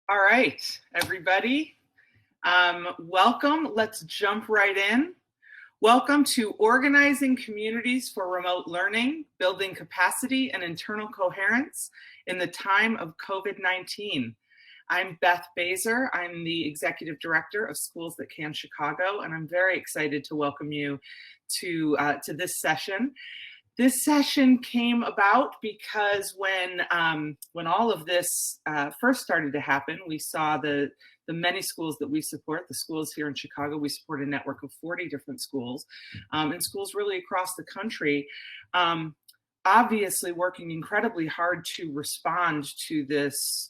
All right, everybody. Welcome. Let's jump right in. Welcome to Organizing Communities for Remote Learning, Building Capacity and Internal Coherence in the Time of COVID-19. I'm Beth Baser. I'm the Executive Director of Schools That Can Chicago, and I'm very excited to welcome you to this session. This session came about because when all of this first started to happen, we saw the many schools that we support, the schools here in Chicago. We support a network of 40 different schools, and schools really across the country, obviously working incredibly hard to respond to this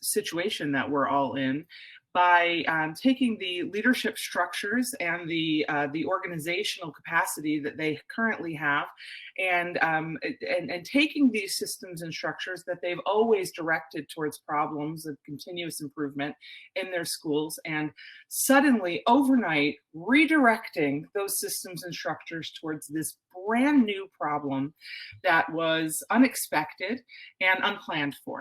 situation that we're all in, by taking the leadership structures and the organizational capacity that they currently have, and taking these systems and structures that they've always directed towards problems of continuous improvement in their schools, and suddenly overnight redirecting those systems and structures towards this brand new problem that was unexpected and unplanned for.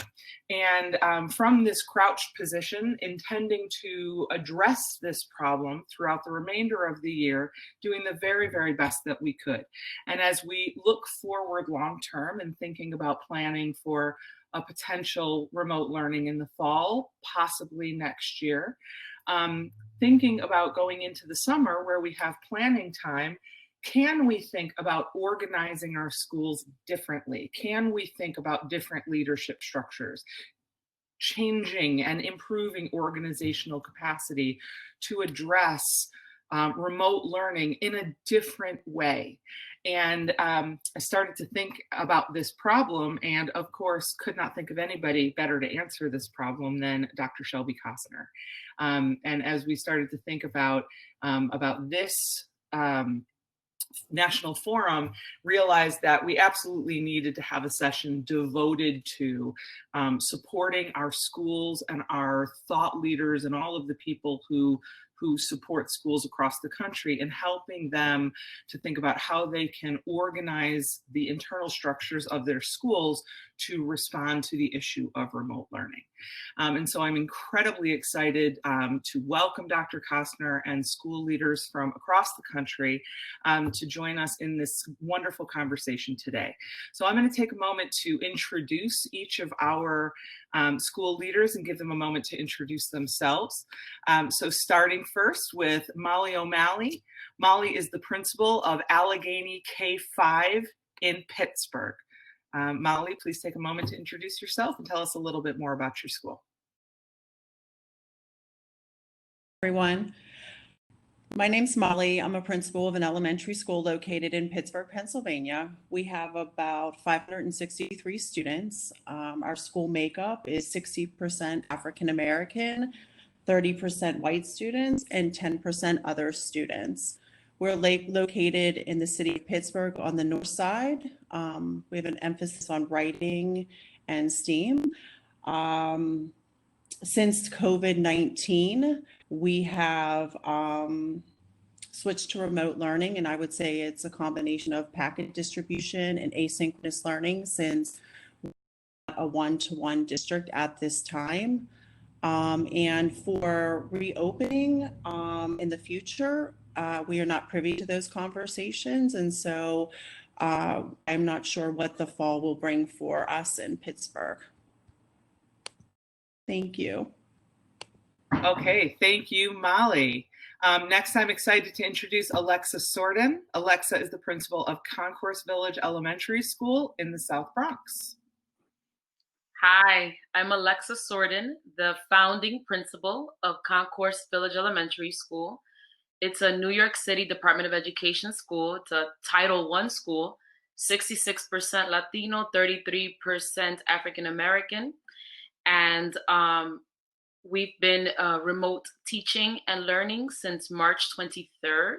And from this crouched position, intending to address this problem throughout the remainder of the year, doing the very, very best that we could. And as we look forward long term and thinking about planning for a potential remote learning in the fall, possibly next year, thinking about going into the summer where we have planning time, can we think about organizing our schools differently? Can we think about different leadership structures, changing and improving organizational capacity to address remote learning in a different way? And I started to think about this problem, and of course could not think of anybody better to answer this problem than Dr. Shelby Cosner. And as we started to think about this national forum, realized that we absolutely needed to have a session devoted to supporting our schools and our thought leaders and all of the people who support schools across the country, and helping them to think about how they can organize the internal structures of their schools to respond to the issue of remote learning. And so I'm incredibly excited to welcome Dr. Cosner and school leaders from across the country to join us in this wonderful conversation today. So I'm going to take a moment to introduce each of our school leaders and give them a moment to introduce themselves. So starting first with Molly O'Malley. Molly is the principal of Allegheny K-5 in Pittsburgh. Molly, please take a moment to introduce yourself and tell us a little bit more about your school. Everyone, my name's Molly. I'm a principal of an elementary school located in Pittsburgh, Pennsylvania. We have about 563 students. Our school makeup is 60% African American, 30% white students, and 10% other students. We're located in the city of Pittsburgh on the north side. We have an emphasis on writing and STEAM. Since COVID-19, we have switched to remote learning, and I would say it's a combination of packet distribution and asynchronous learning, since we're a one-to-one district at this time. And for reopening in the future, we are not privy to those conversations, and so I'm not sure what the fall will bring for us in Pittsburgh. Thank you. Okay, thank you, Molly. Next, I'm excited to introduce Alexa Sorden. Alexa is the principal of Concourse Village Elementary School in the South Bronx. Hi, I'm Alexa Sorden, the founding principal of Concourse Village Elementary School. It's a New York City Department of Education school. It's a Title I school, 66% Latino, 33% African American. And we've been remote teaching and learning since March 23rd.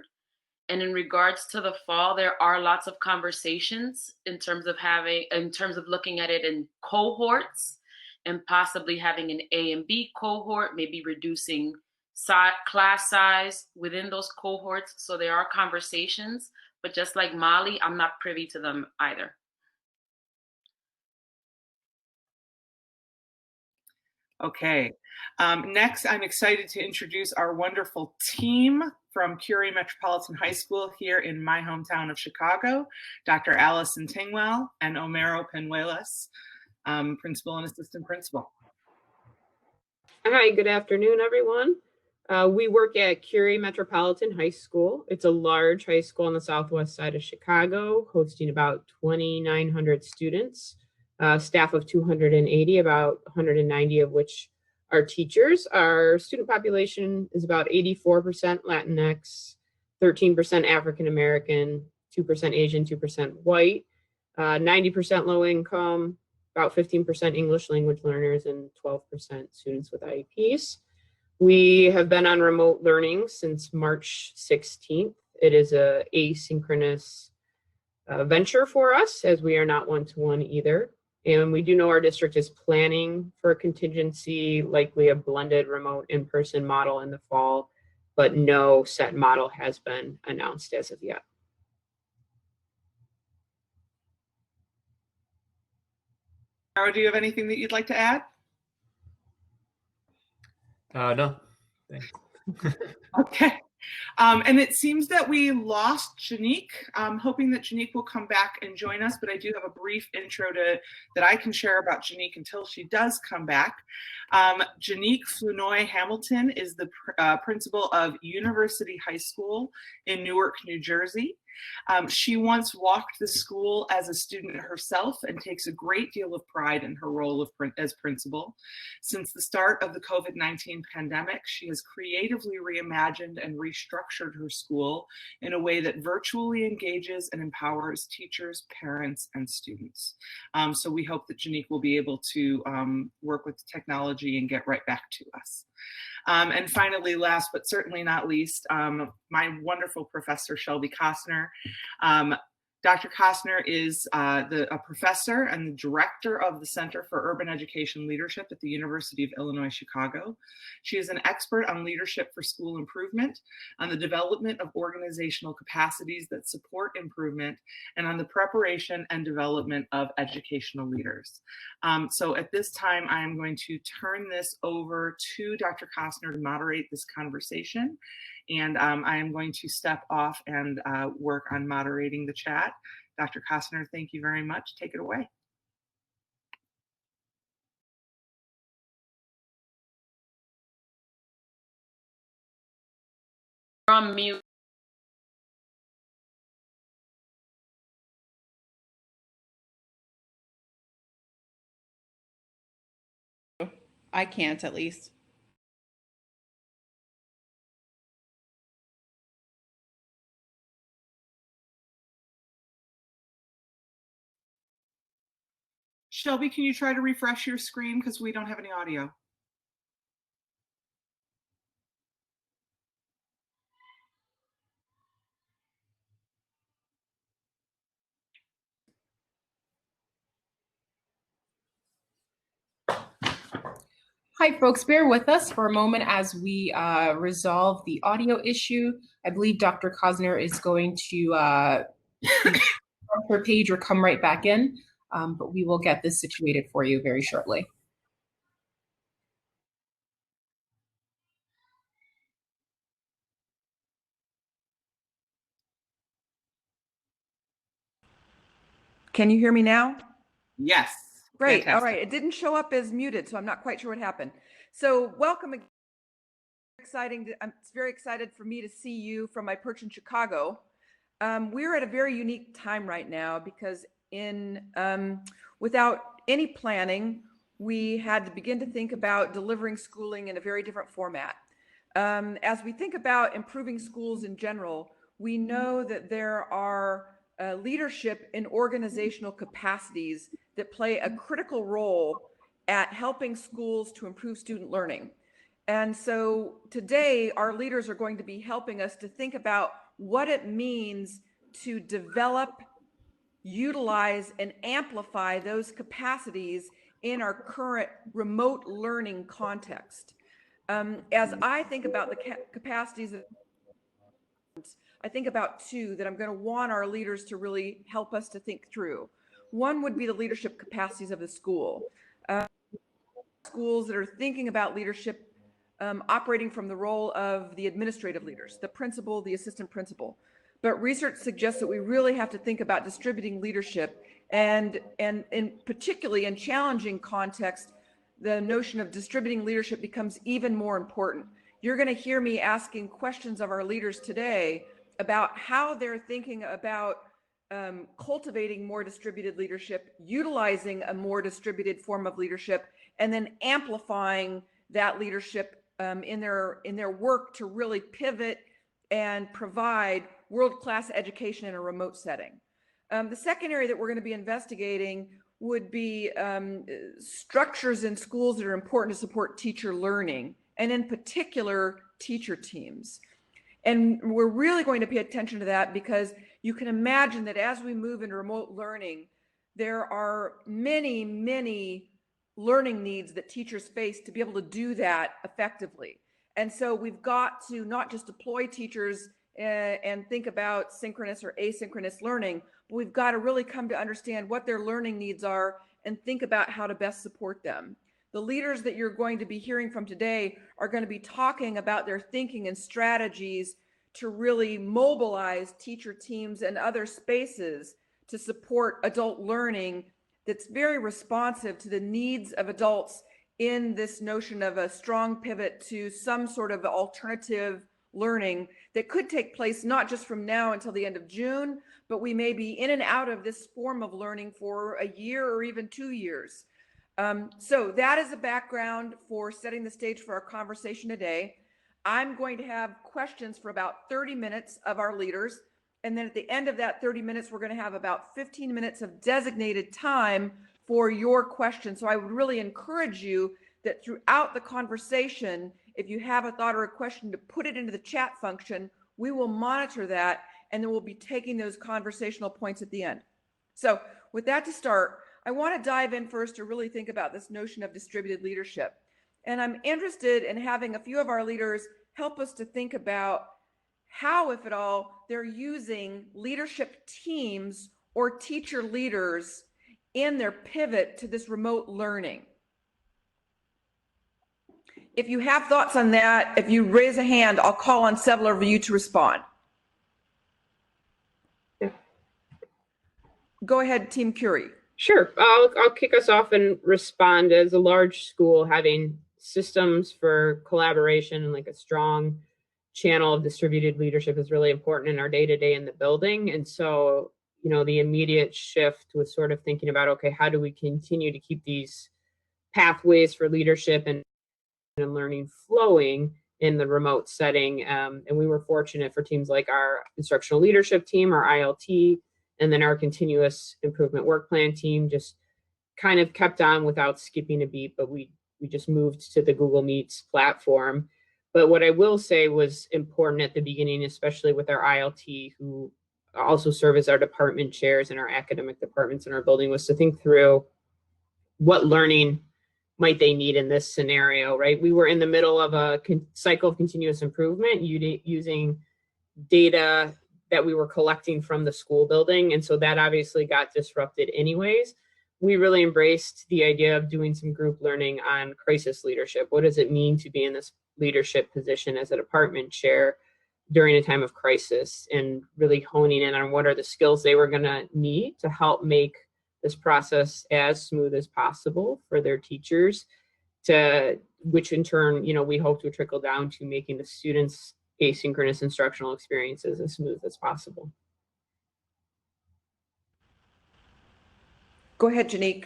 And in regards to the fall, there are lots of conversations in terms of looking at it in cohorts, and possibly having an A and B cohort, maybe reducing class size within those cohorts. So there are conversations, but just like Molly, I'm not privy to them either. Okay. Next, I'm excited to introduce our wonderful team from Curie Metropolitan High School here in my hometown of Chicago, Dr. Allison Tingwell and Homero Penuelas, principal and assistant principal. Hi, good afternoon, everyone. We work at Curie Metropolitan High School. It's a large high school on the southwest side of Chicago, hosting about 2,900 students, staff of 280, about 190 of which are teachers. Our student population is about 84% Latinx, 13% African American, 2% Asian, 2% white, 90% low income, about 15% English language learners, and 12% students with IEPs. We have been on remote learning since March 16th. It is an asynchronous venture for us, as we are not one-to-one either. And we do know our district is planning for a contingency, likely a blended remote in-person model in the fall, but no set model has been announced as of yet. Homero, do you have anything that you'd like to add? No, thanks. Okay. And it seems that we lost Genique. I'm hoping that Genique will come back and join us, but I do have a brief intro that I can share about Genique until she does come back. Genique Flourney-Hamilton is the principal of University High School in Newark, New Jersey. She once walked the school as a student herself and takes a great deal of pride in her role as principal. Since the start of the COVID-19 pandemic, she has creatively reimagined and restructured her school in a way that virtually engages and empowers teachers, parents, and students. So we hope that Genique will be able to work with technology and get right back to us. And finally, last but certainly not least, my wonderful professor, Shelby Cosner. Dr. Cosner is a professor and the director of the Center for Urban Education Leadership at the University of Illinois, Chicago. She is an expert on leadership for school improvement, on the development of organizational capacities that support improvement, and on the preparation and development of educational leaders. So at this time, I am going to turn this over to Dr. Cosner to moderate this conversation. And I am going to step off and work on moderating the chat. Dr. Cosner, thank you very much. Take it away. You're on mute. I can't, at least. Shelby, can you try to refresh your screen because we don't have any audio? Hi, folks. Bear with us for a moment as we resolve the audio issue. I believe Dr. Cosner is going to off her page or come right back in, but we will get this situated for you very shortly. Can you hear me now? Yes. Great. Fantastic. All right. It didn't show up as muted, so I'm not quite sure what happened. So welcome again. I'm very excited for me to see you from my perch in Chicago. We're at a very unique time right now because without any planning, we had to begin to think about delivering schooling in a very different format. As we think about improving schools in general, we know that there are leadership and organizational capacities that play a critical role at helping schools to improve student learning. And so today, our leaders are going to be helping us to think about what it means to develop, utilize, and amplify those capacities in our current remote learning context. As I think about the capacities, I think about two that I'm going to want our leaders to really help us to think through. One would be the leadership capacities of the school. schools that are thinking about leadership operating from the role of the administrative leaders, the principal, the assistant principal. But research suggests that we really have to think about distributing leadership, and particularly in challenging context, the notion of distributing leadership becomes even more important. You're going to hear me asking questions of our leaders today about how they're thinking about cultivating more distributed leadership, utilizing a more distributed form of leadership, and then amplifying that leadership in their work to really pivot and provide world-class education in a remote setting. The second area that we're going to be investigating would be structures in schools that are important to support teacher learning, and in particular, teacher teams. And we're really going to pay attention to that because you can imagine that as we move into remote learning, there are many, many learning needs that teachers face to be able to do that effectively. And so we've got to not just deploy teachers and think about synchronous or asynchronous learning, but we've got to really come to understand what their learning needs are and think about how to best support them. The leaders that you're going to be hearing from today are going to be talking about their thinking and strategies to really mobilize teacher teams and other spaces to support adult learning that's very responsive to the needs of adults in this notion of a strong pivot to some sort of alternative learning that could take place not just from now until the end of June, but we may be in and out of this form of learning for a year or even 2 years. So that is a background for setting the stage for our conversation today. I'm going to have questions for about 30 minutes of our leaders. And then at the end of that 30 minutes, we're going to have about 15 minutes of designated time for your questions. So I would really encourage you that throughout the conversation, if you have a thought or a question, to put it into the chat function. We will monitor that, and then we'll be taking those conversational points at the end. So with that to start, I want to dive in first to really think about this notion of distributed leadership. And I'm interested in having a few of our leaders help us to think about how, if at all, they're using leadership teams or teacher leaders in their pivot to this remote learning. If you have thoughts on that, if you raise a hand, I'll call on several of you to respond. Yeah. Go ahead, Team Curie. Sure, I'll kick us off and respond. As a large school, having systems for collaboration and like a strong channel of distributed leadership is really important in our day-to-day in the building. And so, you know, the immediate shift was sort of thinking about, okay, how do we continue to keep these pathways for leadership and learning flowing in the remote setting? And we were fortunate for teams like our instructional leadership team, our ILT, and then our continuous improvement work plan team just kind of kept on without skipping a beat, but we just moved to the Google Meets platform. But what I will say was important at the beginning, especially with our ILT, who also serve as our department chairs in our academic departments in our building, was to think through what learning might they need in this scenario, right? We were in the middle of a cycle of continuous improvement using data that we were collecting from the school building. And so that obviously got disrupted anyways. We really embraced the idea of doing some group learning on crisis leadership. What does it mean to be in this leadership position as a department chair during a time of crisis, and really honing in on what are the skills they were going to need to help make this process as smooth as possible for their teachers, to which in turn, you know, we hope to trickle down to making the students' asynchronous instructional experiences as smooth as possible. Go ahead, Genique.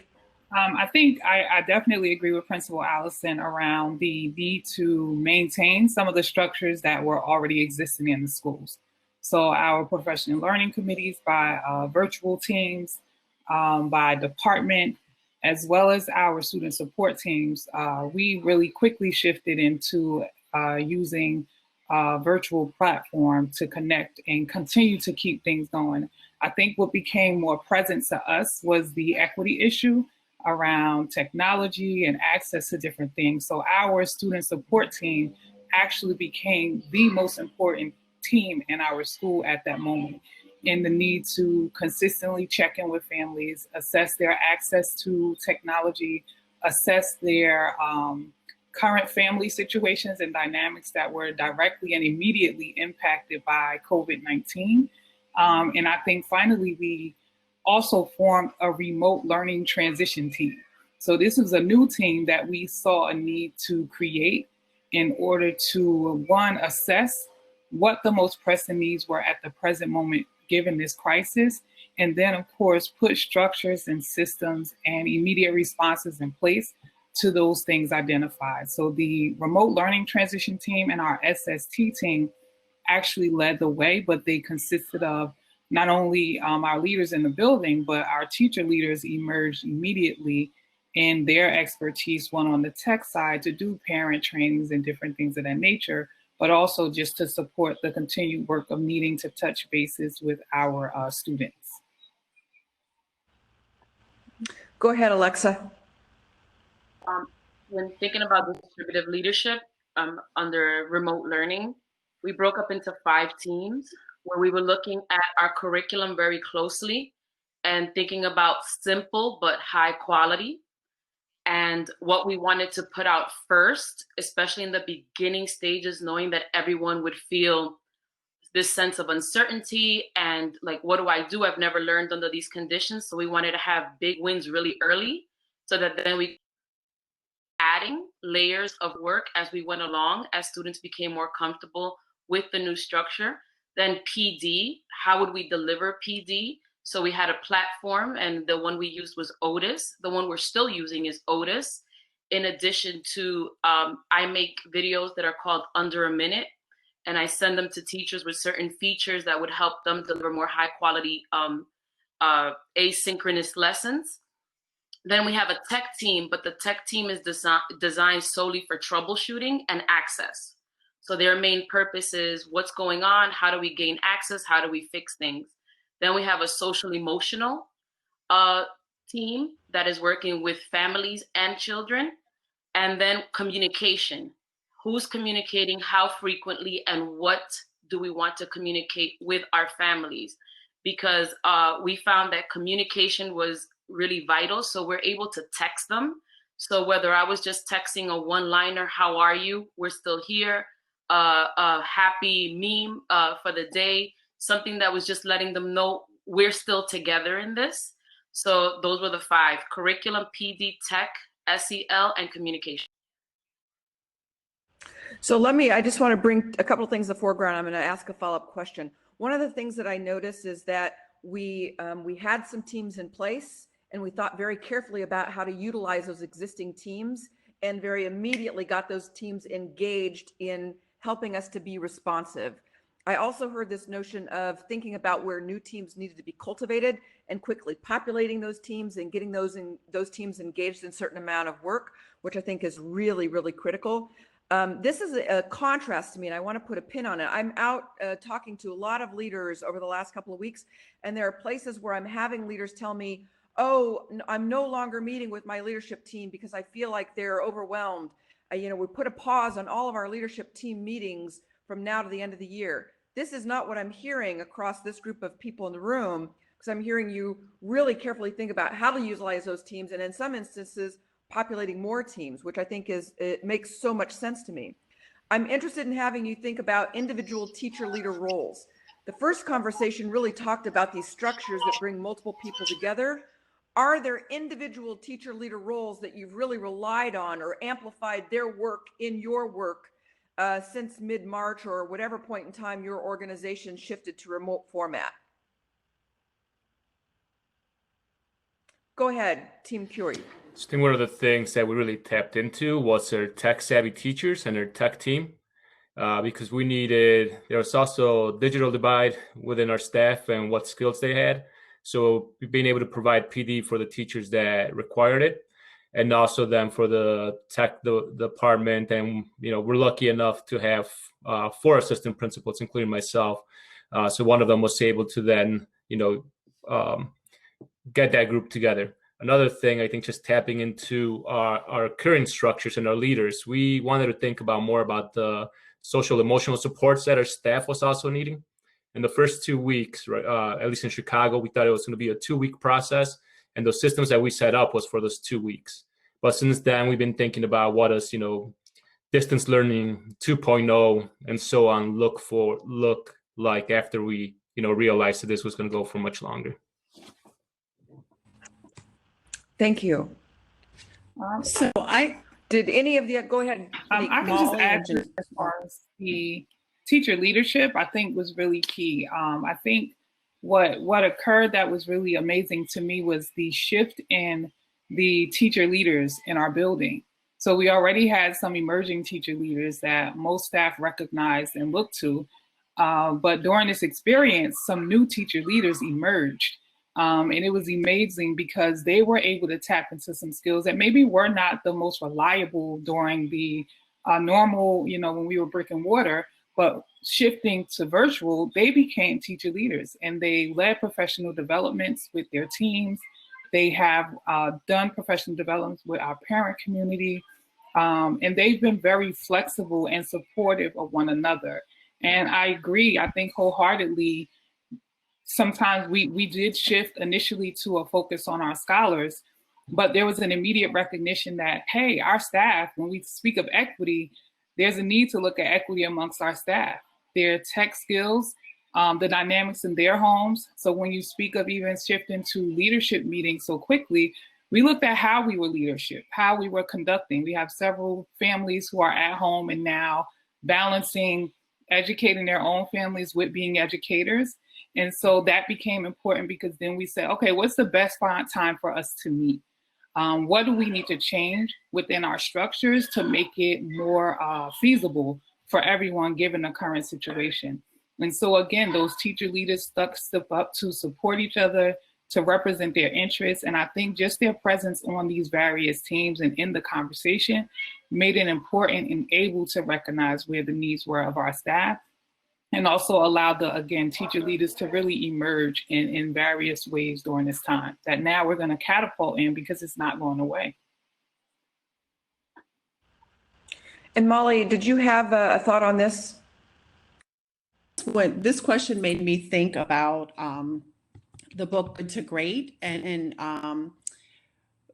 I think I definitely agree with Principal Allison around the need to maintain some of the structures that were already existing in the schools. So our professional learning committees by virtual teams, by department, as well as our student support teams, we really quickly shifted into using a virtual platform to connect and continue to keep things going. I think what became more present to us was the equity issue around technology and access to different things. So our student support team actually became the most important team in our school at that moment, in the need to consistently check in with families, assess their access to technology, assess their current family situations and dynamics that were directly and immediately impacted by COVID-19. And I think finally we also formed a remote learning transition team. So this was a new team that we saw a need to create in order to, one, assess what the most pressing needs were at the present moment given this crisis, and then of course put structures and systems and immediate responses in place to those things identified. So the remote learning transition team and our SST team actually led the way, but they consisted of not only our leaders in the building, but our teacher leaders emerged immediately in their expertise, one on the tech side to do parent trainings and different things of that nature, but also just to support the continued work of needing to touch bases with our students. Go ahead, Alexa. When thinking about distributive leadership under remote learning, we broke up into 5 teams where we were looking at our curriculum very closely and thinking about simple but high quality and what we wanted to put out first, especially in the beginning stages, knowing that everyone would feel this sense of uncertainty and like, what do I do? I've never learned under these conditions. So we wanted to have big wins really early so that then we adding layers of work as we went along, as students became more comfortable with the new structure. Then PD, how would we deliver PD? So we had a platform, and the one we used was Otis. The one we're still using is Otis. In addition to, I make videos that are called Under a Minute, and I send them to teachers with certain features that would help them deliver more high quality asynchronous lessons. Then we have a tech team, but the tech team is designed solely for troubleshooting and access. So their main purpose is what's going on, how do we gain access, how do we fix things? Then we have a social emotional team that is working with families and children. And then communication. Who's communicating, how frequently, and what do we want to communicate with our families? Because we found that communication was really vital. So we're able to text them. So whether I was just texting a one-liner, how are you? We're still here. A happy meme for the day, something that was just letting them know we're still together in this. So those were the 5: curriculum, PD, tech, SEL, and communication. So I just want to bring a couple of things to the foreground. I'm going to ask a follow-up question. One of the things that I noticed is that we had some teams in place, and we thought very carefully about how to utilize those existing teams, and very immediately got those teams engaged in helping us to be responsive. I also heard this notion of thinking about where new teams needed to be cultivated and quickly populating those teams and getting those teams engaged in a certain amount of work, which I think is really, really critical. This is a contrast to me, and I want to put a pin on it. I'm out talking to a lot of leaders over the last couple of weeks, and there are places where I'm having leaders tell me, oh, I'm no longer meeting with my leadership team because I feel like they're overwhelmed. We put a pause on all of our leadership team meetings from now to the end of the year. This is not what I'm hearing across this group of people in the room, because I'm hearing you really carefully think about how to utilize those teams, and in some instances, populating more teams, which I think it makes so much sense to me. I'm interested in having you think about individual teacher leader roles. The first conversation really talked about these structures that bring multiple people together. Are there individual teacher leader roles that you've really relied on or amplified their work in your work since mid-March or whatever point in time your organization shifted to remote format? Go ahead, Team Curie. So I think one of the things that we really tapped into was our tech-savvy teachers and their tech team, because there was also digital divide within our staff and what skills they had. So being able to provide PD for the teachers that required it, and also then for the tech department. And, we're lucky enough to have 4 assistant principals, including myself. So one of them was able to then, get that group together. Another thing, I think, just tapping into our current structures and our leaders, we wanted to think more about the social emotional supports that our staff was also needing. In the first 2 weeks, right, at least in Chicago, we thought it was going to be a 2-week process, and those systems that we set up was for those 2 weeks. But since then, we've been thinking about what does, distance learning 2.0 and so on look like after we, realized that this was going to go for much longer. Thank you. So Did any of the, go ahead. I can just add to as far as the teacher leadership, I think was really key. I think what occurred that was really amazing to me was the shift in the teacher leaders in our building. So we already had some emerging teacher leaders that most staff recognized and looked to. But during this experience, some new teacher leaders emerged. And it was amazing because they were able to tap into some skills that maybe were not the most reliable during the normal, when we were brick and mortar, but shifting to virtual, they became teacher leaders and they led professional developments with their teams. They have done professional developments with our parent community, and they've been very flexible and supportive of one another. And I agree, I think wholeheartedly, sometimes we did shift initially to a focus on our scholars, but there was an immediate recognition that, hey, our staff, when we speak of equity, there's a need to look at equity amongst our staff, their tech skills, the dynamics in their homes. So when you speak of even shifting to leadership meetings so quickly, we looked at how we were leadership, how we were conducting. We have several families who are at home and now balancing educating their own families with being educators. And so that became important because then we said, okay, what's the best time for us to meet? What do we need to change within our structures to make it more feasible for everyone given the current situation? And so again, those teacher leaders step up to support each other, to represent their interests. And I think just their presence on these various teams and in the conversation made it important and able to recognize where the needs were of our staff, and also allowed the, again, teacher leaders to really emerge in various ways during this time that now we're going to catapult in because it's not going away. And Molly, did you have a thought on this? This question made me think about the book Good to Great, and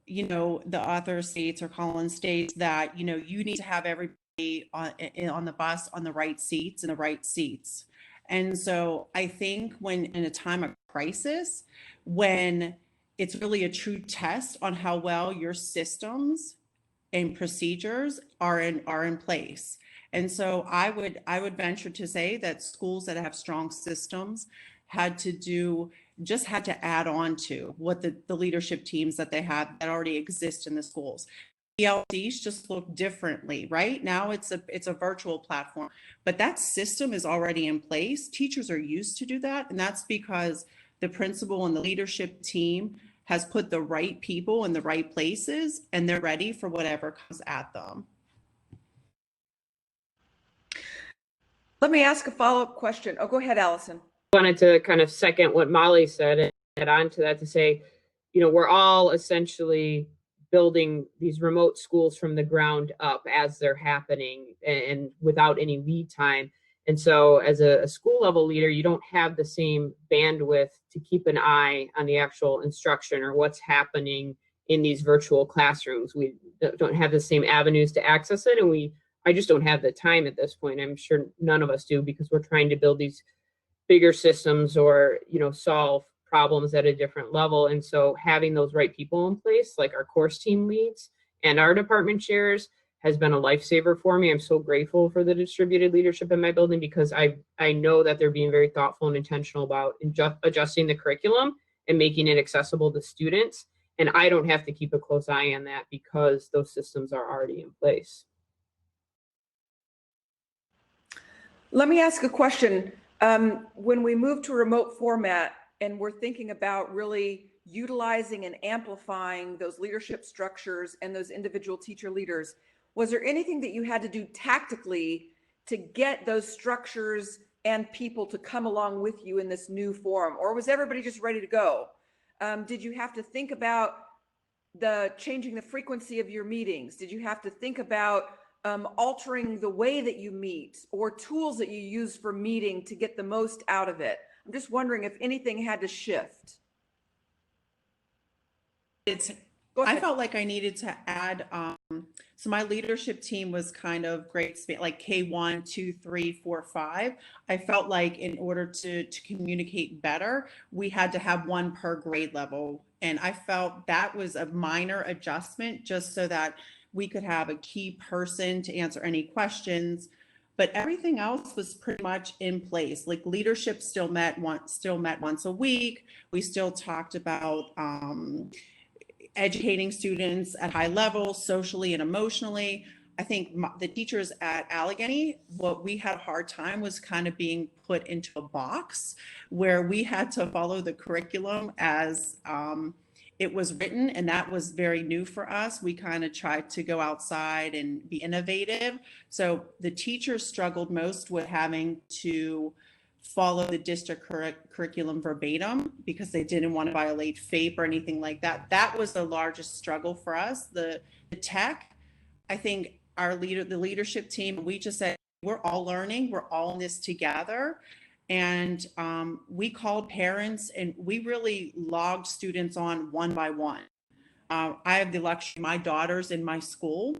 the author states, or Collins states, that you need to have everybody on the bus on the right seats, in the right seats. And so I think when in a time of crisis, when it's really a true test on how well your systems and procedures are in place. And so I would venture to say that schools that have strong systems had to add on to what the leadership teams that they have that already exist in the schools. ELCs just look differently, right? Now it's a virtual platform, but that system is already in place. Teachers are used to do that. And that's because the principal and the leadership team has put the right people in the right places, and they're ready for whatever comes at them. Let me ask a follow-up question. Oh, go ahead, Allison. I wanted to kind of second what Molly said and add on to that to say, we're all essentially building these remote schools from the ground up as they're happening and without any lead time. And so as a school level leader, you don't have the same bandwidth to keep an eye on the actual instruction or what's happening in these virtual classrooms. We don't have the same avenues to access it. And I just don't have the time at this point. I'm sure none of us do, because we're trying to build these bigger systems or, solve problems at a different level. And so having those right people in place, like our course team leads and our department chairs, has been a lifesaver for me. I'm so grateful for the distributed leadership in my building, because I know that they're being very thoughtful and intentional about adjusting the curriculum and making it accessible to students. And I don't have to keep a close eye on that because those systems are already in place. Let me ask a question. When we move to a remote format and we're thinking about really utilizing and amplifying those leadership structures and those individual teacher leaders, was there anything that you had to do tactically to get those structures and people to come along with you in this new forum? Or was everybody just ready to go? Did you have to think about changing the frequency of your meetings? Did you have to think about altering the way that you meet, or tools that you use for meeting to get the most out of it? I'm just wondering if anything had to shift. Go I ahead. felt like I needed to add, so my leadership team was kind of grade like K1, 2, 3, 4, 5. I felt like in order to communicate better, we had to have one per grade level. And I felt that was a minor adjustment just so that we could have a key person to answer any questions. But everything else was pretty much in place. Like leadership still met once a week. We still talked about educating students at high levels, socially and emotionally. I think the teachers at Allegheny, what we had a hard time was kind of being put into a box where we had to follow the curriculum as it was written, and that was very new for us. We kind of tried to go outside and be innovative. So the teachers struggled most with having to follow the district curriculum verbatim because they didn't want to violate FAPE or anything like that. That was the largest struggle for us. The tech, I think the leadership team, we just said, we're all learning, we're all in this together. And we called parents and we really logged students on one by one. I have the luxury, my daughter's in my school.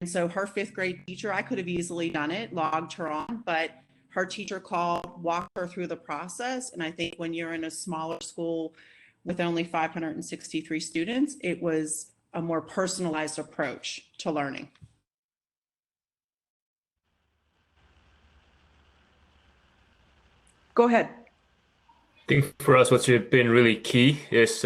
And so her 5th grade teacher, I could have easily done it, logged her on, but her teacher called, walked her through the process. And I think when you're in a smaller school with only 563 students, it was a more personalized approach to learning. Go ahead. I think for us, what's been really key is,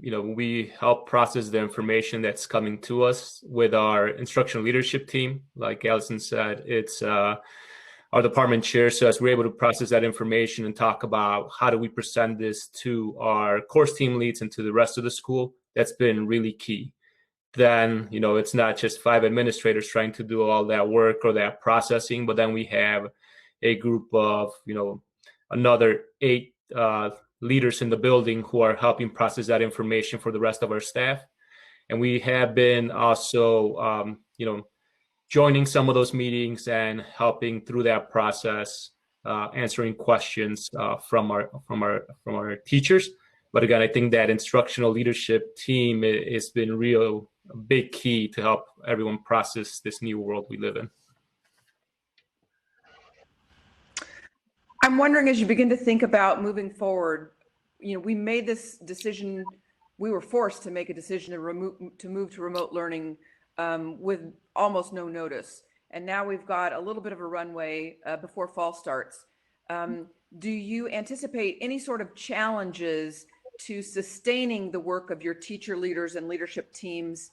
we help process the information that's coming to us with our instructional leadership team. Like Allison said, it's our department chair. So as we're able to process that information and talk about how do we present this to our course team leads and to the rest of the school, that's been really key. Then, it's not just 5 administrators trying to do all that work or that processing, but then we have a group of, another 8 leaders in the building who are helping process that information for the rest of our staff. And we have been also, joining some of those meetings and helping through that process, answering questions from our teachers. But again, I think that instructional leadership team has been a big key to help everyone process this new world we live in. I'm wondering, as you begin to think about moving forward, we made this decision, we were forced to make a decision to move to remote learning with almost no notice. And now we've got a little bit of a runway before fall starts. Do you anticipate any sort of challenges to sustaining the work of your teacher leaders and leadership teams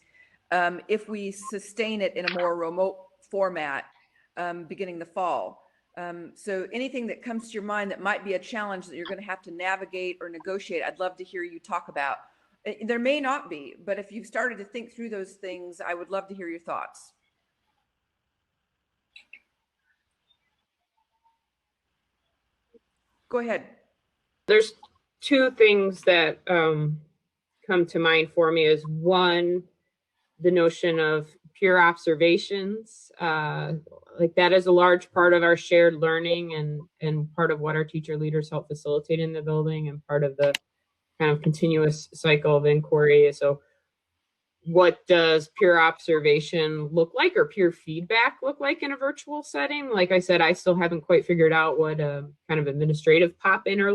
if we sustain it in a more remote format beginning the fall? So anything that comes to your mind that might be a challenge that you're going to have to navigate or negotiate, I'd love to hear you talk about. There may not be, but if you've started to think through those things, I would love to hear your thoughts. Go ahead. There's 2 things that come to mind for me. Is one, the notion of peer observations. Like that is a large part of our shared learning and part of what our teacher leaders help facilitate in the building and part of the kind of continuous cycle of inquiry. So what does peer observation look like, or peer feedback look like in a virtual setting? Like I said, I still haven't quite figured out what a kind of administrative pop-in or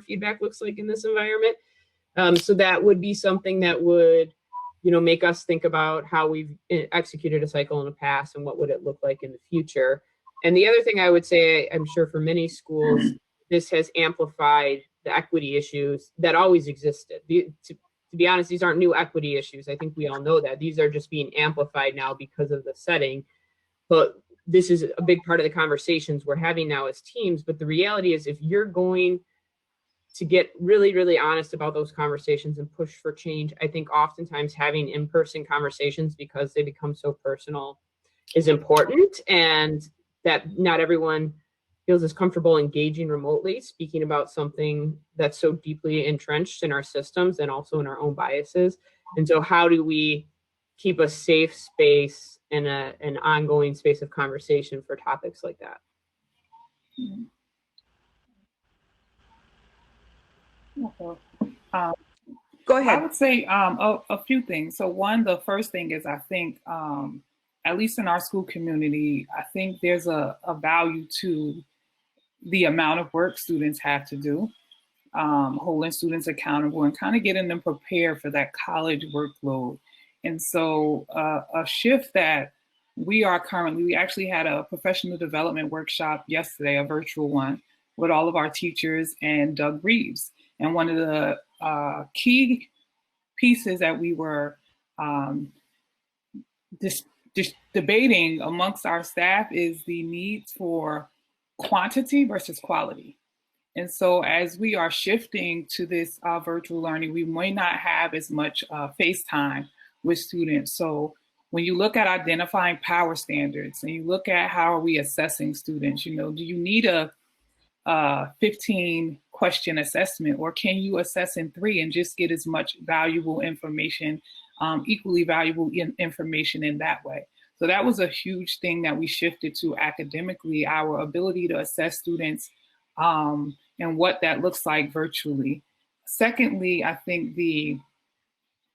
feedback looks like in this environment. So that would be something that would, make us think about how we've executed a cycle in the past and what would it look like in the future. And the other thing I would say, I'm sure for many schools, this has amplified the equity issues that always existed. To be honest, these aren't new equity issues. I think we all know that. These are just being amplified now because of the setting. But this is a big part of the conversations we're having now as teams. But the reality is, if you're going to get really, really honest about those conversations and push for change, I think oftentimes having in-person conversations, because they become so personal, is important. And that not everyone feels as comfortable engaging remotely, speaking about something that's so deeply entrenched in our systems and also in our own biases. And so how do we keep a safe space and an ongoing space of conversation for topics like that? Go I ahead. would say a few things. So one, the first thing is I think, at least in our school community, I think there's a value to the amount of work students have to do, holding students accountable and kind of getting them prepared for that college workload. And so a shift that we actually had a professional development workshop yesterday, a virtual one, with all of our teachers and Doug Reeves. And one of the key pieces that we were debating amongst our staff is the need for quantity versus quality. And so as we are shifting to this virtual learning, we may not have as much face time with students. So when you look at identifying power standards and you look at how are we assessing students, do you need a 15 question assessment, or can you assess in 3 and just get as much valuable information, equally valuable information in that way? So that was a huge thing that we shifted to academically, our ability to assess students and what that looks like virtually. Secondly, I think the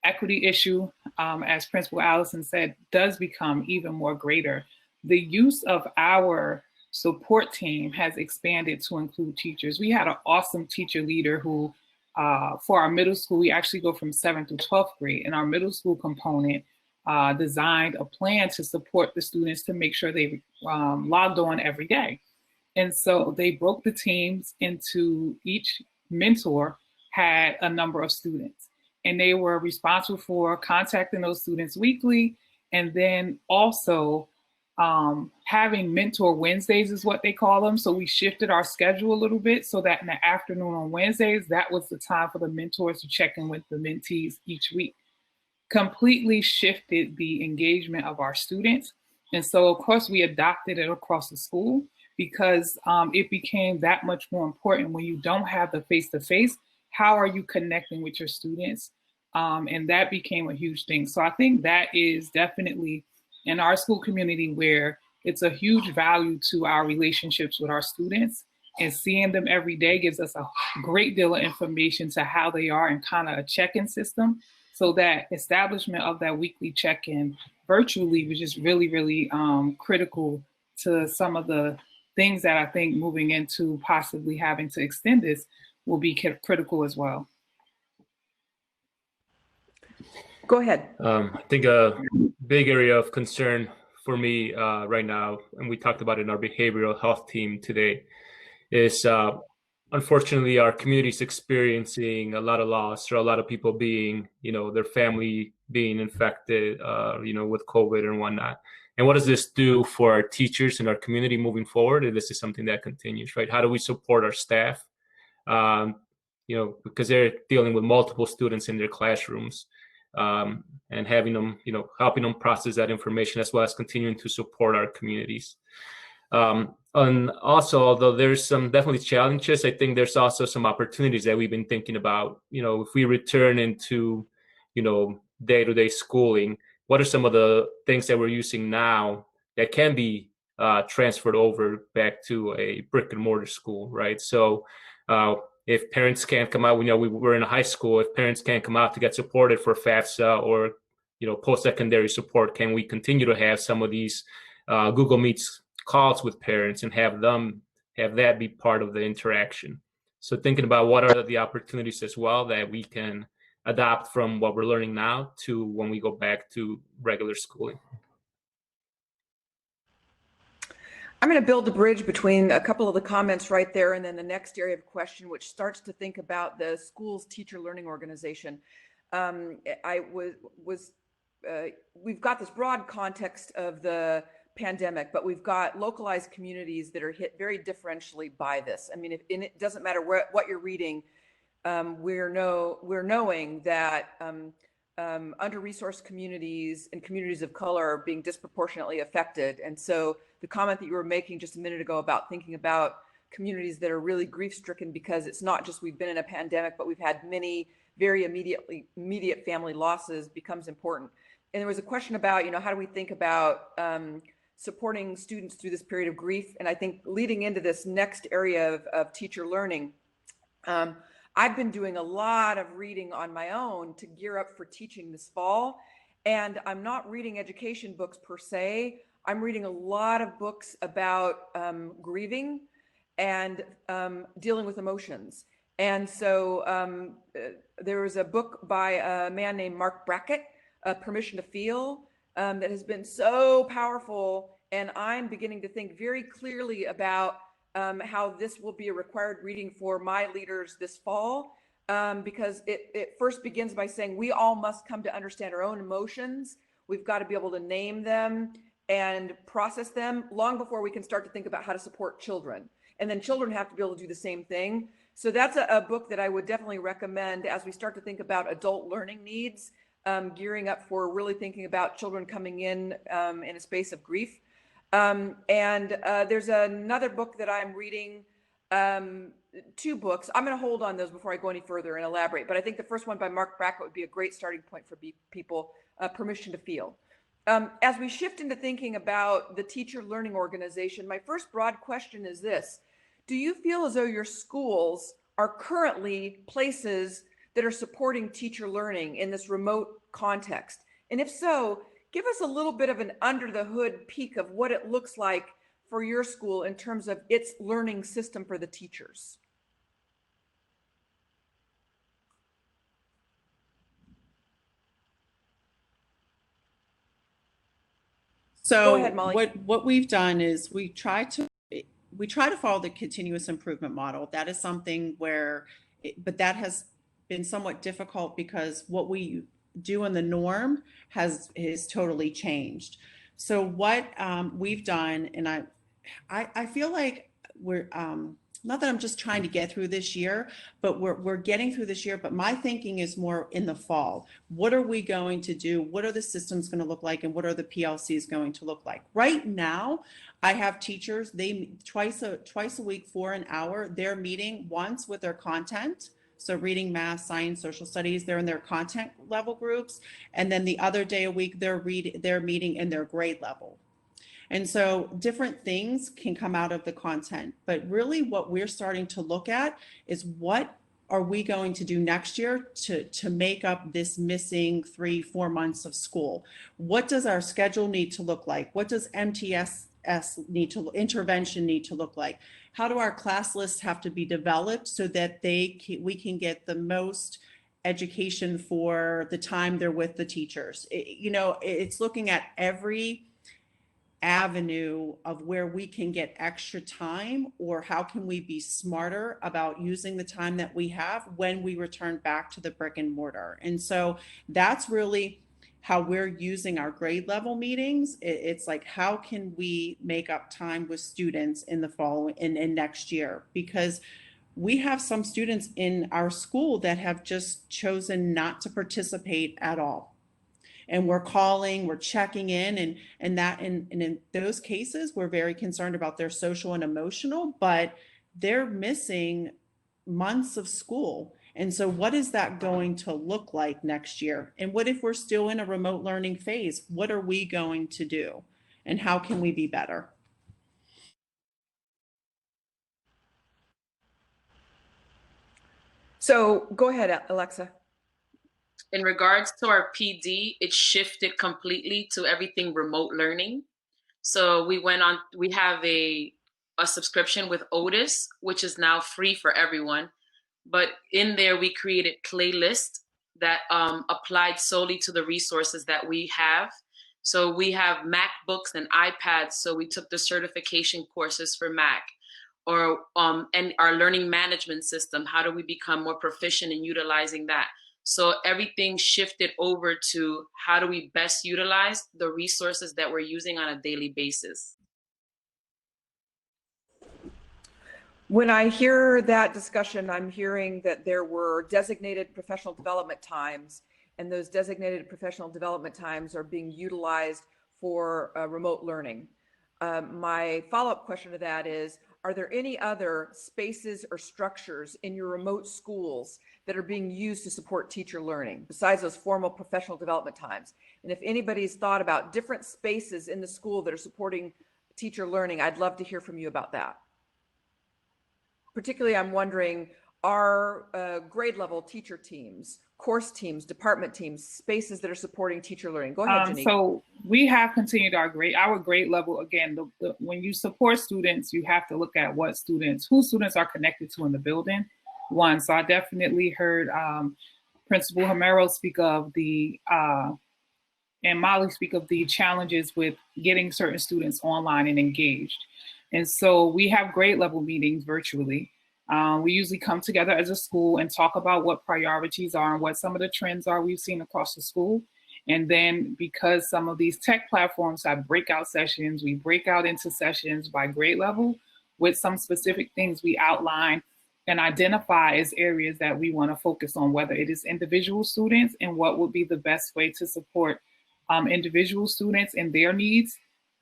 equity issue, as Principal Allison said, does become even more greater. The use of our support team has expanded to include teachers. We had an awesome teacher leader who, for our middle school, we actually go from 7th to 12th grade, and our middle school component designed a plan to support the students to make sure they logged on every day. And so they broke the teams into each mentor had a number of students, and they were responsible for contacting those students weekly. And then also having mentor Wednesdays is what they call them. So we shifted our schedule a little bit so that in the afternoon on Wednesdays, that was the time for the mentors to check in with the mentees each week. Completely shifted the engagement of our students. And so of course we adopted it across the school because it became that much more important when you don't have the face-to-face. How are you connecting with your students? And that became a huge thing. So I think that is definitely in our school community where it's a huge value to our relationships with our students, and seeing them every day gives us a great deal of information to how they are and kind of a check-in system. So that establishment of that weekly check-in virtually was just really, really critical to some of the things that I think moving into possibly having to extend this will be critical as well. Go ahead. I think a big area of concern for me right now, and we talked about it in our behavioral health team today, is unfortunately our community is experiencing a lot of loss, or a lot of people being, their family being infected, with COVID and whatnot. And what does this do for our teachers and our community moving forward? And this is something that continues, right? How do we support our staff? Because they're dealing with multiple students in their classrooms. And having them, helping them process that information, as well as continuing to support our communities. And also, although there's some definitely challenges, I think there's also some opportunities that we've been thinking about. If we return into, day-to-day schooling, what are some of the things that we're using now that can be transferred over back to a brick and mortar school, right? So if parents can't come out, we were in a high school, if parents can't come out to get supported for FAFSA or, post-secondary support, can we continue to have some of these Google Meets calls with parents and have that be part of the interaction? So thinking about what are the opportunities as well that we can adopt from what we're learning now to when we go back to regular schooling. I'm going to build a bridge between a couple of the comments right there and then the next area of question, which starts to think about the school's teacher learning organization. We've got this broad context of the pandemic, but we've got localized communities that are hit very differentially by this. I mean, it doesn't matter what you're reading, we're knowing that under-resourced communities and communities of color are being disproportionately affected. And so the comment that you were making just a minute ago about thinking about communities that are really grief-stricken, because it's not just we've been in a pandemic, but we've had many very immediate family losses, becomes important. And there was a question about, how do we think about supporting students through this period of grief? And I think leading into this next area of teacher learning, I've been doing a lot of reading on my own to gear up for teaching this fall. And I'm not reading education books per se. I'm reading a lot of books about grieving and dealing with emotions. And so there was a book by a man named Mark Brackett, Permission to Feel, that has been so powerful. And I'm beginning to think very clearly about how this will be a required reading for my leaders this fall, because it first begins by saying we all must come to understand our own emotions. We've got to be able to name them and process them long before we can start to think about how to support children. And then children have to be able to do the same thing. So that's a book that I would definitely recommend as we start to think about adult learning needs, gearing up for really thinking about children coming in a space of grief. And there's another book that I'm reading, two books. I'm going to hold on those before I go any further and elaborate. But I think the first one by Mark Brackett would be a great starting point for people, Permission to Feel. As we shift into thinking about the teacher learning organization, my first broad question is this. Do you feel as though your schools are currently places that are supporting teacher learning in this remote context? And if so, give us a little bit of an under the hood peek of what it looks like for your school in terms of its learning system for the teachers. So go ahead, Molly. What we've done is we try to follow the continuous improvement model. That is something where, but that has been somewhat difficult because what we do in the norm is totally changed. So what we've done, and I feel like we're not that I'm just trying to get through this year, but we're getting through this year. But my thinking is more in the fall. What are we going to do? What are the systems going to look like? And what are the PLCs going to look like? Right now, I have teachers, they twice a week for an hour, they're meeting once with their content. So reading, math, science, social studies, they're in their content level groups. And then the other day a week, they're meeting in their grade level. And so different things can come out of the content, but really what we're starting to look at is what are we going to do next year to make up this missing 3-4 months of school? What does our schedule need to look like? What does intervention need to look like? How do our class lists have to be developed so that we can get the most education for the time they're with the teachers? It's looking at every avenue of where we can get extra time, or how can we be smarter about using the time that we have when we return back to the brick and mortar. And so that's really how we're using our grade level meetings. It's like, how can we make up time with students in the fall and next year? Because we have some students in our school that have just chosen not to participate at all. And we're calling, we're checking in, and in those cases, we're very concerned about their social and emotional, but they're missing months of school. And so what is that going to look like next year? And what if we're still in a remote learning phase? What are we going to do? And how can we be better? So go ahead, Alexa. In regards to our PD, it shifted completely to everything remote learning. So we have a subscription with Otis, which is now free for everyone. But in there, we created playlists that applied solely to the resources that we have. So we have MacBooks and iPads. So we took the certification courses for Mac, or and our learning management system. How do we become more proficient in utilizing that? So everything shifted over to how do we best utilize the resources that we're using on a daily basis. When I hear that discussion, I'm hearing that there were designated professional development times, and those designated professional development times are being utilized for remote learning. My follow-up question to that is, are there any other spaces or structures in your remote schools that are being used to support teacher learning besides those formal professional development times? And if anybody's thought about different spaces in the school that are supporting teacher learning, I'd love to hear from you about that. Particularly, I'm wondering, are grade level teacher teams, course teams, department teams, spaces that are supporting teacher learning? Go ahead, Genique. So we have continued our grade level. Again, when you support students, you have to look at who students are connected to in the building. One, so I definitely heard Principal Homero speak of and Molly speak of the challenges with getting certain students online and engaged. And so we have grade level meetings virtually. We usually come together as a school and talk about what priorities are and what some of the trends are we've seen across the school. And then because some of these tech platforms have breakout sessions, we break out into sessions by grade level with some specific things we outline and identify as areas that we want to focus on, whether it is individual students and what would be the best way to support individual students and their needs,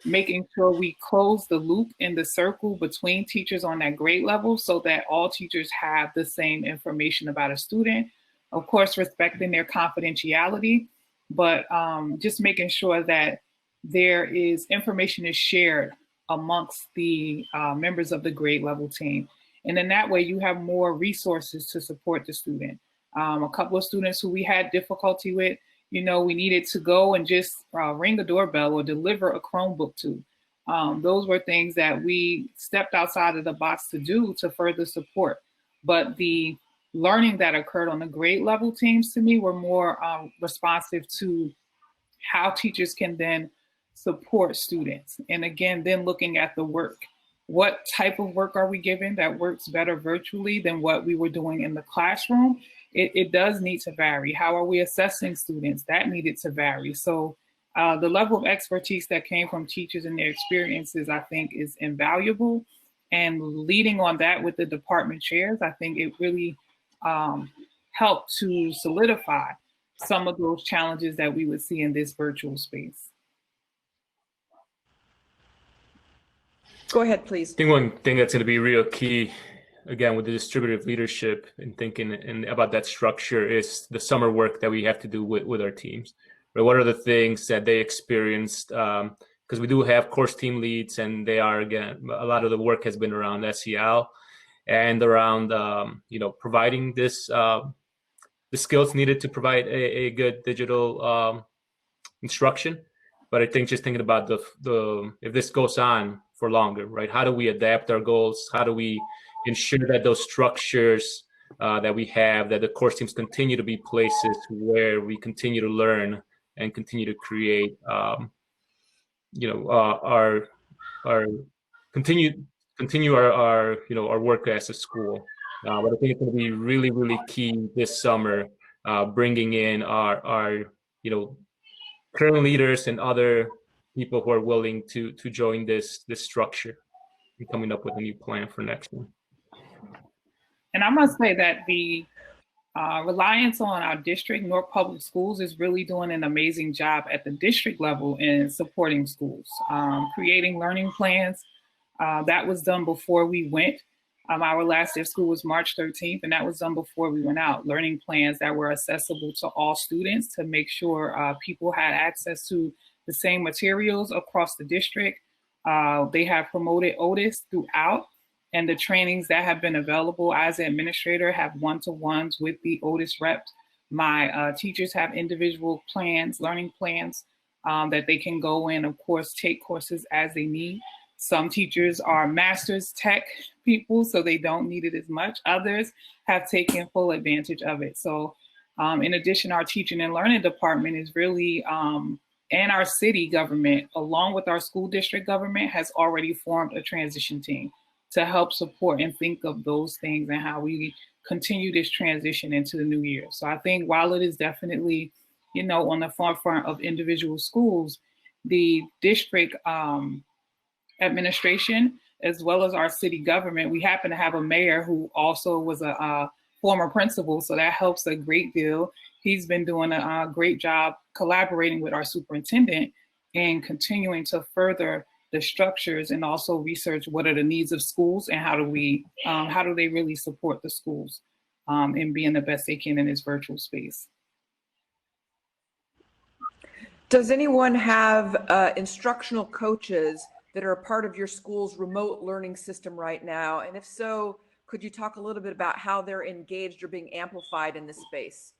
making sure we close the loop in the circle between teachers on that grade level so that all teachers have the same information about a student, of course, respecting their confidentiality, but just making sure that information is shared amongst the members of the grade level team. And then that way you have more resources to support the student. A couple of students who we had difficulty with, we needed to go and just ring a doorbell or deliver a Chromebook to. Those were things that we stepped outside of the box to do to further support. But the learning that occurred on the grade level teams to me were more responsive to how teachers can then support students. And again, then looking at the work. What type of work are we given that works better virtually than what we were doing in the classroom? It does need to vary. How are we assessing students? That needed to vary. So the level of expertise that came from teachers and their experiences, I think, is invaluable. And leading on that with the department chairs, I think it really helped to solidify some of those challenges that we would see in this virtual space. Go ahead, please. I think one thing that's going to be real key, again, with the distributive leadership and thinking about that structure is the summer work that we have to do with our teams. Right? What are the things that they experienced? Because we do have course team leads, and they are, again, a lot of the work has been around SEL and around, providing this, the skills needed to provide a good digital instruction. But I think just thinking about if this goes on for longer, right? How do we adapt our goals? How do we ensure that those structures that we have, that the course teams continue to be places where we continue to learn and continue to create, our continue our work as a school. But I think it's going to be really, really key this summer, bringing in our current leaders and other people who are willing to join this structure and coming up with a new plan for next one. And I must say that the reliance on our district, Newark Public Schools, is really doing an amazing job at the district level in supporting schools, creating learning plans. That was done before we went. Our last day of school was March 13th, and that was done before we went out. Learning plans that were accessible to all students to make sure people had access to the same materials across the district. They have promoted Otis throughout, and the trainings that have been available as an administrator have one-to-ones with the Otis reps. My teachers have individual plans, learning plans that they can go in, of course, take courses as they need. Some teachers are master's tech people, so they don't need it as much. Others have taken full advantage of it. So in addition, our teaching and learning department is really, and our city government, along with our school district government, has already formed a transition team to help support and think of those things and how we continue this transition into the new year. So I think while it is definitely, on the forefront of individual schools, the district administration, as well as our city government, we happen to have a mayor who also was a former principal, so that helps a great deal. He's been doing a great job collaborating with our superintendent and continuing to further the structures and also research what are the needs of schools and how do they really support the schools in being the best they can in this virtual space. Does anyone have instructional coaches that are a part of your school's remote learning system right now? And if so, could you talk a little bit about how they're engaged or being amplified in this space?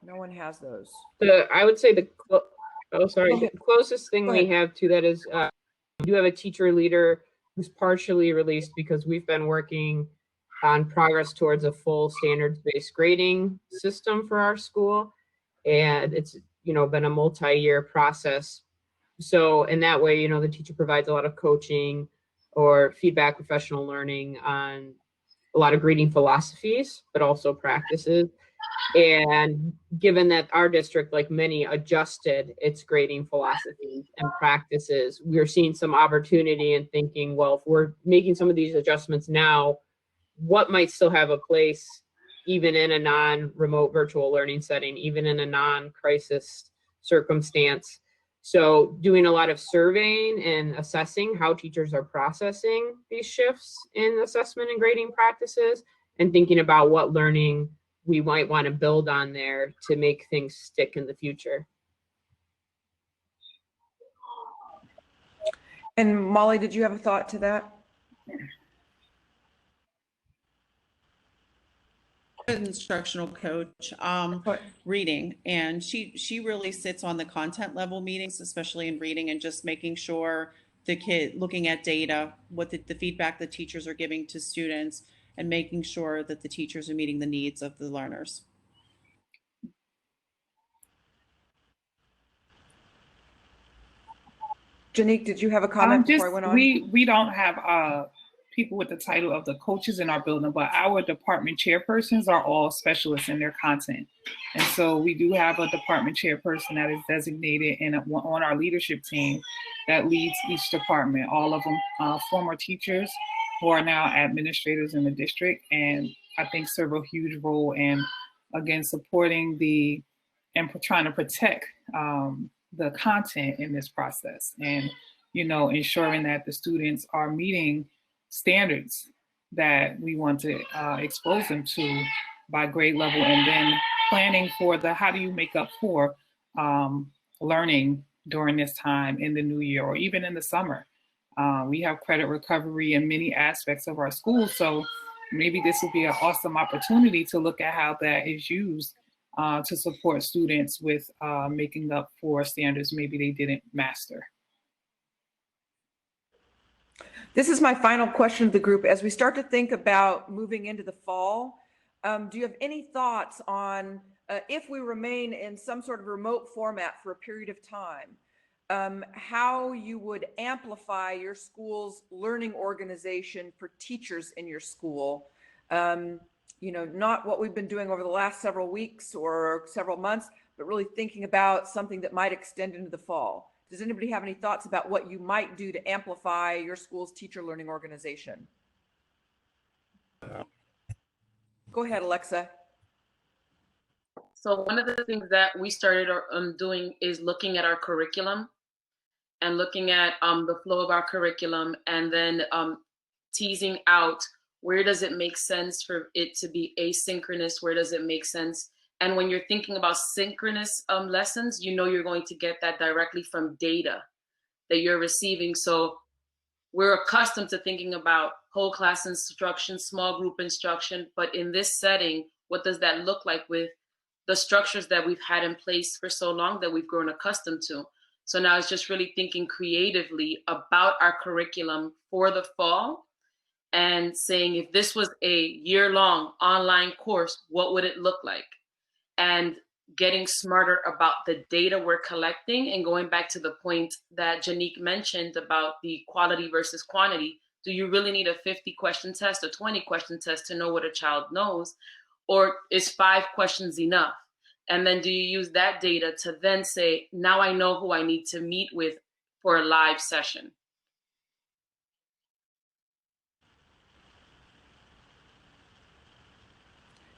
No one has those. I would say the closest thing Go we ahead. have to that is we do have a teacher leader who's partially released because we've been working on progress towards a full standards-based grading system for our school, and it's been a multi-year process. So in that way, the teacher provides a lot of coaching or feedback, professional learning on a lot of grading philosophies, but also practices. And given that our district, like many, adjusted its grading philosophies and practices, we're seeing some opportunity in thinking, well, if we're making some of these adjustments now, what might still have a place even in a non-remote virtual learning setting, even in a non-crisis circumstance? So doing a lot of surveying and assessing how teachers are processing these shifts in assessment and grading practices, and thinking about what learning we might want to build on there to make things stick in the future. And Molly, did you have a thought to that? Instructional coach, reading, and she really sits on the content level meetings, especially in reading, and just making sure the kid looking at data, what the feedback the teachers are giving to students, and making sure that the teachers are meeting the needs of the learners. Genique, did you have a comment before I went on? We don't have people with the title of the coaches in our building, but our department chairpersons are all specialists in their content. And so we do have a department chairperson that is designated on our leadership team that leads each department, all of them former teachers who are now administrators in the district, and I think serve a huge role in, again, supporting and trying to protect the content in this process, and ensuring that the students are meeting standards that we want to expose them to by grade level, and then planning for how do you make up for learning during this time in the new year or even in the summer. We have credit recovery in many aspects of our school, so maybe this would be an awesome opportunity to look at how that is used to support students with making up for standards maybe they didn't master. This is my final question of the group. As we start to think about moving into the fall, do you have any thoughts on if we remain in some sort of remote format for a period of time, how you would amplify your school's learning organization for teachers in your school? Not what we've been doing over the last several weeks or several months, but really thinking about something that might extend into the fall. Does anybody have any thoughts about what you might do to amplify your school's teacher learning organization? Go ahead, Alexa. So one of the things that we started doing is looking at our curriculum and looking at the flow of our curriculum, and then teasing out where does it make sense for it to be asynchronous, where does it make sense. And when you're thinking about synchronous lessons, you're going to get that directly from data that you're receiving. So we're accustomed to thinking about whole class instruction, small group instruction, but in this setting, what does that look like with the structures that we've had in place for so long that we've grown accustomed to? So now it's just really thinking creatively about our curriculum for the fall and saying, if this was a year-long online course, what would it look like? And getting smarter about the data we're collecting, and going back to the point that Genique mentioned about the quality versus quantity. Do you really need a 50-question test, a 20-question test to know what a child knows? Or is 5 questions enough? And then do you use that data to then say, now I know who I need to meet with for a live session?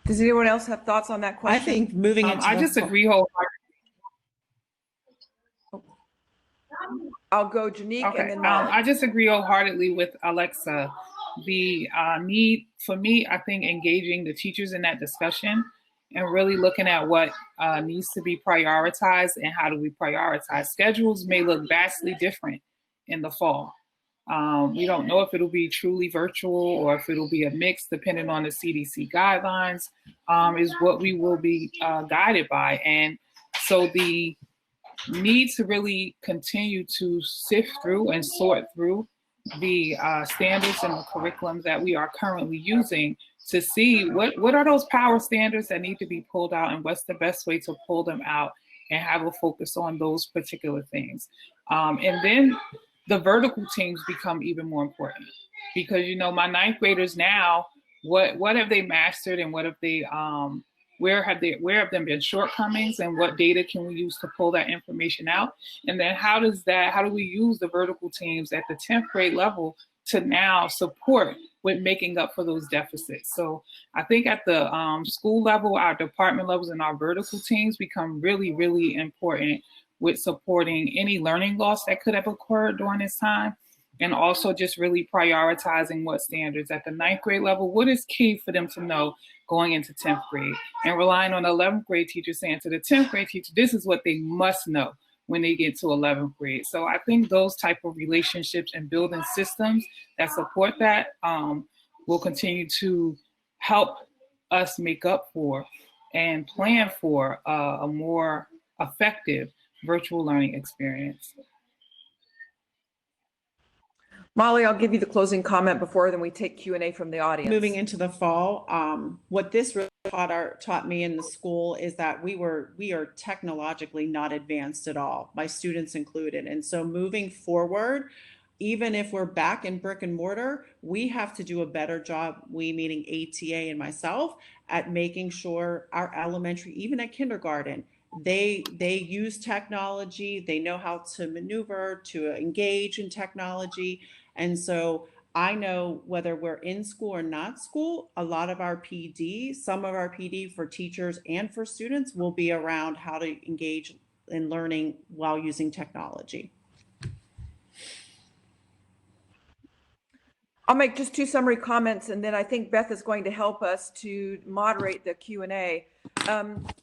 Does anyone else have thoughts on that question? I think moving into I just agree wholeheartedly. I'll go Genique, Okay. and then Molly. I just agree wholeheartedly with Alexa. The need for me, I think, engaging the teachers in that discussion and really looking at what needs to be prioritized and how do we prioritize. Schedules may look vastly different in the fall. We don't know if it'll be truly virtual or if it'll be a mix, depending on the CDC guidelines, is what we will be guided by. And so the need to really continue to sift through and sort through the standards and the curriculums that we are currently using to see what are those power standards that need to be pulled out and what's the best way to pull them out and have a focus on those particular things. And then the vertical teams become even more important because, you know, my ninth graders now, what have they mastered and what have they, where have them been shortcomings and what data can we use to pull that information out? And then how do we use the vertical teams at the 10th grade level to now support with making up for those deficits? So I think at the school level, our department levels and our vertical teams become really, really important with supporting any learning loss that could have occurred during this time. And also just really prioritizing what standards at the 9th grade level, what is key for them to know going into 10th grade, and relying on 11th grade teachers saying to the 10th grade teacher, this is what they must know when they get to 11th grade. So I think those type of relationships and building systems that support that will continue to help us make up for and plan for a more effective virtual learning experience. Molly, I'll give you the closing comment before then we take Q&A from the audience. Moving into the fall, what this really taught me in the school is that we are technologically not advanced at all, my students included. And so moving forward, even if we're back in brick and mortar, we have to do a better job, we meaning ATA and myself, at making sure our elementary, even at kindergarten, they use technology, they know how to maneuver, to engage in technology. And so I know whether we're in school or not school, a lot of our PD, some of our PD for teachers and for students will be around how to engage in learning while using technology. I'll make just two summary comments, and then I think Beth is going to help us to moderate the Q&A.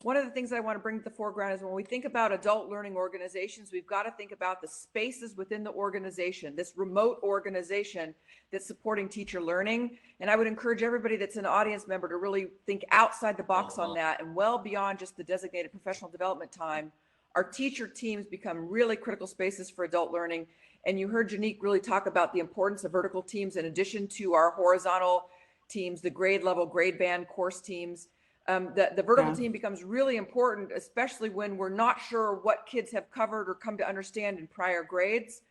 One of the things I want to bring to the foreground is when we think about adult learning organizations, we've got to think about the spaces within the organization, this remote organization that's supporting teacher learning. And I would encourage everybody that's an audience member to really think outside the box on that and well beyond just the designated professional development time. Our teacher teams become really critical spaces for adult learning. And you heard Genique really talk about the importance of vertical teams in addition to our horizontal teams, the grade level, grade band course teams. The vertical team becomes really important, especially when we're not sure what kids have covered or come to understand in prior grades.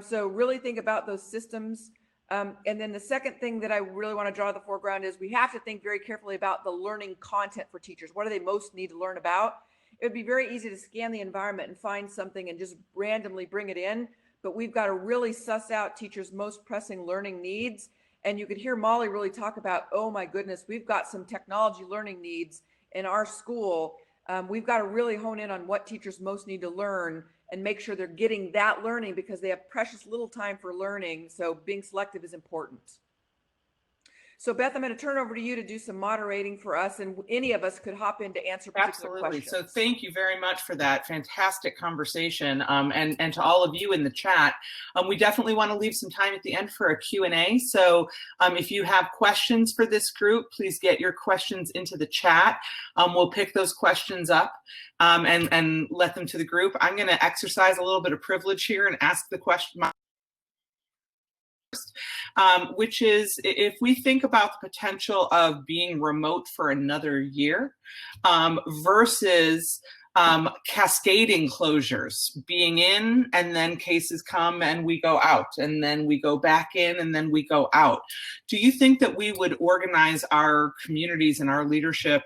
So really think about those systems. And then the second thing that I really want to draw to the foreground is we have to think very carefully about the learning content for teachers. What do they most need to learn about? It would be very easy to scan the environment and find something and just randomly bring it in. But we've got to really suss out teachers' most pressing learning needs. And you could hear Molly really talk about, oh my goodness, we've got some technology learning needs in our school. We've got to really hone in on what teachers most need to learn and make sure they're getting that learning because they have precious little time for learning. So being selective is important. So Beth, I'm going to turn over to you to do some moderating for us, and any of us could hop in to answer particular questions. So thank you very much for that fantastic conversation, and to all of you in the chat. We definitely want to leave some time at the end for a Q&A. So if you have questions for this group, please get your questions into the chat. We'll pick those questions up and let them to the group. I'm going to exercise a little bit of privilege here and ask the question. Which is, if we think about the potential of being remote for another year versus cascading closures, being in and then cases come and we go out and then we go back in and then we go out. Do you think that we would organize our communities and our leadership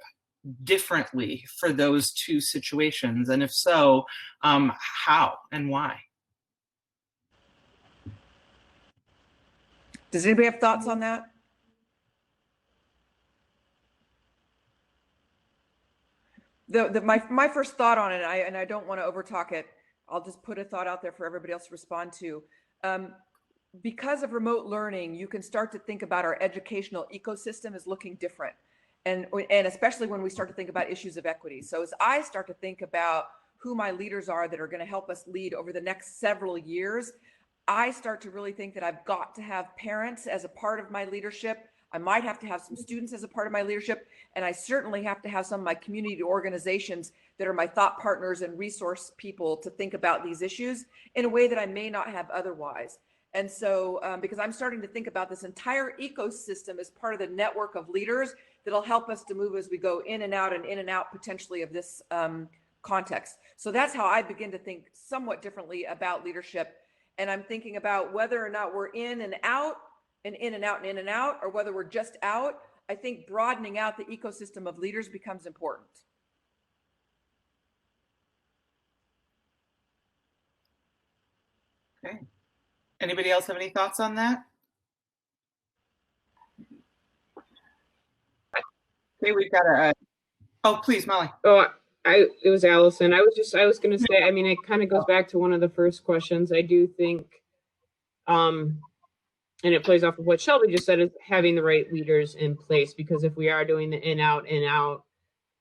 differently for those two situations? And if so, how and why? Does anybody have thoughts on that? My first thought on it, and I don't want to overtalk it, I'll just put a thought out there for everybody else to respond to. Because of remote learning, you can start to think about our educational ecosystem as looking different. And especially when we start to think about issues of equity. So as I start to think about who my leaders are that are going to help us lead over the next several years, I start to really think that I've got to have parents as a part of my leadership. I might have to have some students as a part of my leadership. And I certainly have to have some of my community organizations that are my thought partners and resource people to think about these issues in a way that I may not have otherwise. And so, because I'm starting to think about this entire ecosystem as part of the network of leaders that'll help us to move as we go in and out potentially of this context. So that's how I begin to think somewhat differently about leadership. And I'm thinking about whether or not we're in and out and in and out and in and out, or whether we're just out. I think broadening out the ecosystem of leaders becomes important. Okay. Anybody else have any thoughts on that? Okay, we've got a. Oh, please, Molly. Oh, it was Allison. I was going to say, I mean, it kind of goes back to one of the first questions. I do think, and it plays off of what Shelby just said, is having the right leaders in place, because if we are doing the in out,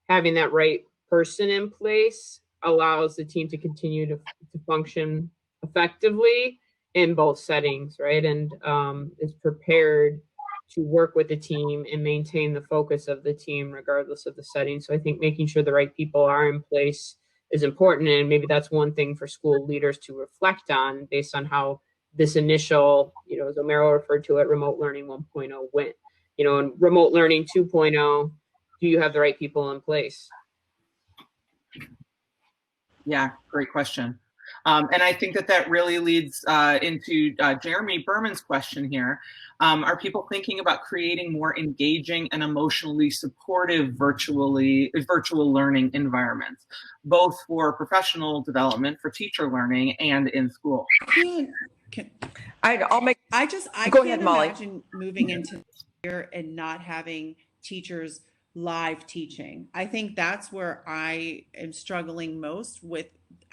having that right person in place allows the team to continue to function effectively in both settings, right? And is prepared to work with the team and maintain the focus of the team regardless of the setting. So I think making sure the right people are in place is important. And maybe that's one thing for school leaders to reflect on based on how this initial, as Homero referred to it, remote learning 1.0 went. And remote learning 2.0, do you have the right people in place? Yeah, great question. And I think that really leads into Jeremy Berman's question here. Are people thinking about creating more engaging and emotionally supportive virtual learning environments, both for professional development, for teacher learning, and in school? I Go can't ahead, Molly. imagine moving into here and not having teachers live teaching. I think that's where I am struggling most with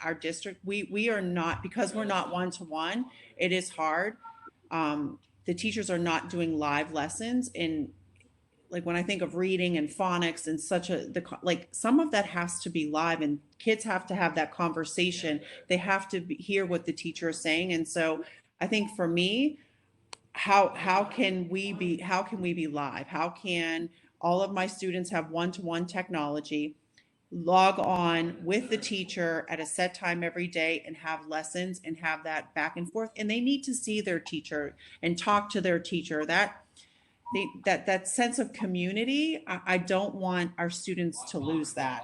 our district. We are not, because we're not one-to-one, it is hard. The teachers are not doing live lessons in, like, when I think of reading and phonics and some of that has to be live, and kids have to have that conversation. They have to hear what the teacher is saying. And so I think for me, how can we be live? How can all of my students have one-to-one technology, log on with the teacher at a set time every day and have lessons and have that back and forth? And they need to see their teacher and talk to their teacher. That sense of community, I don't want our students to lose that.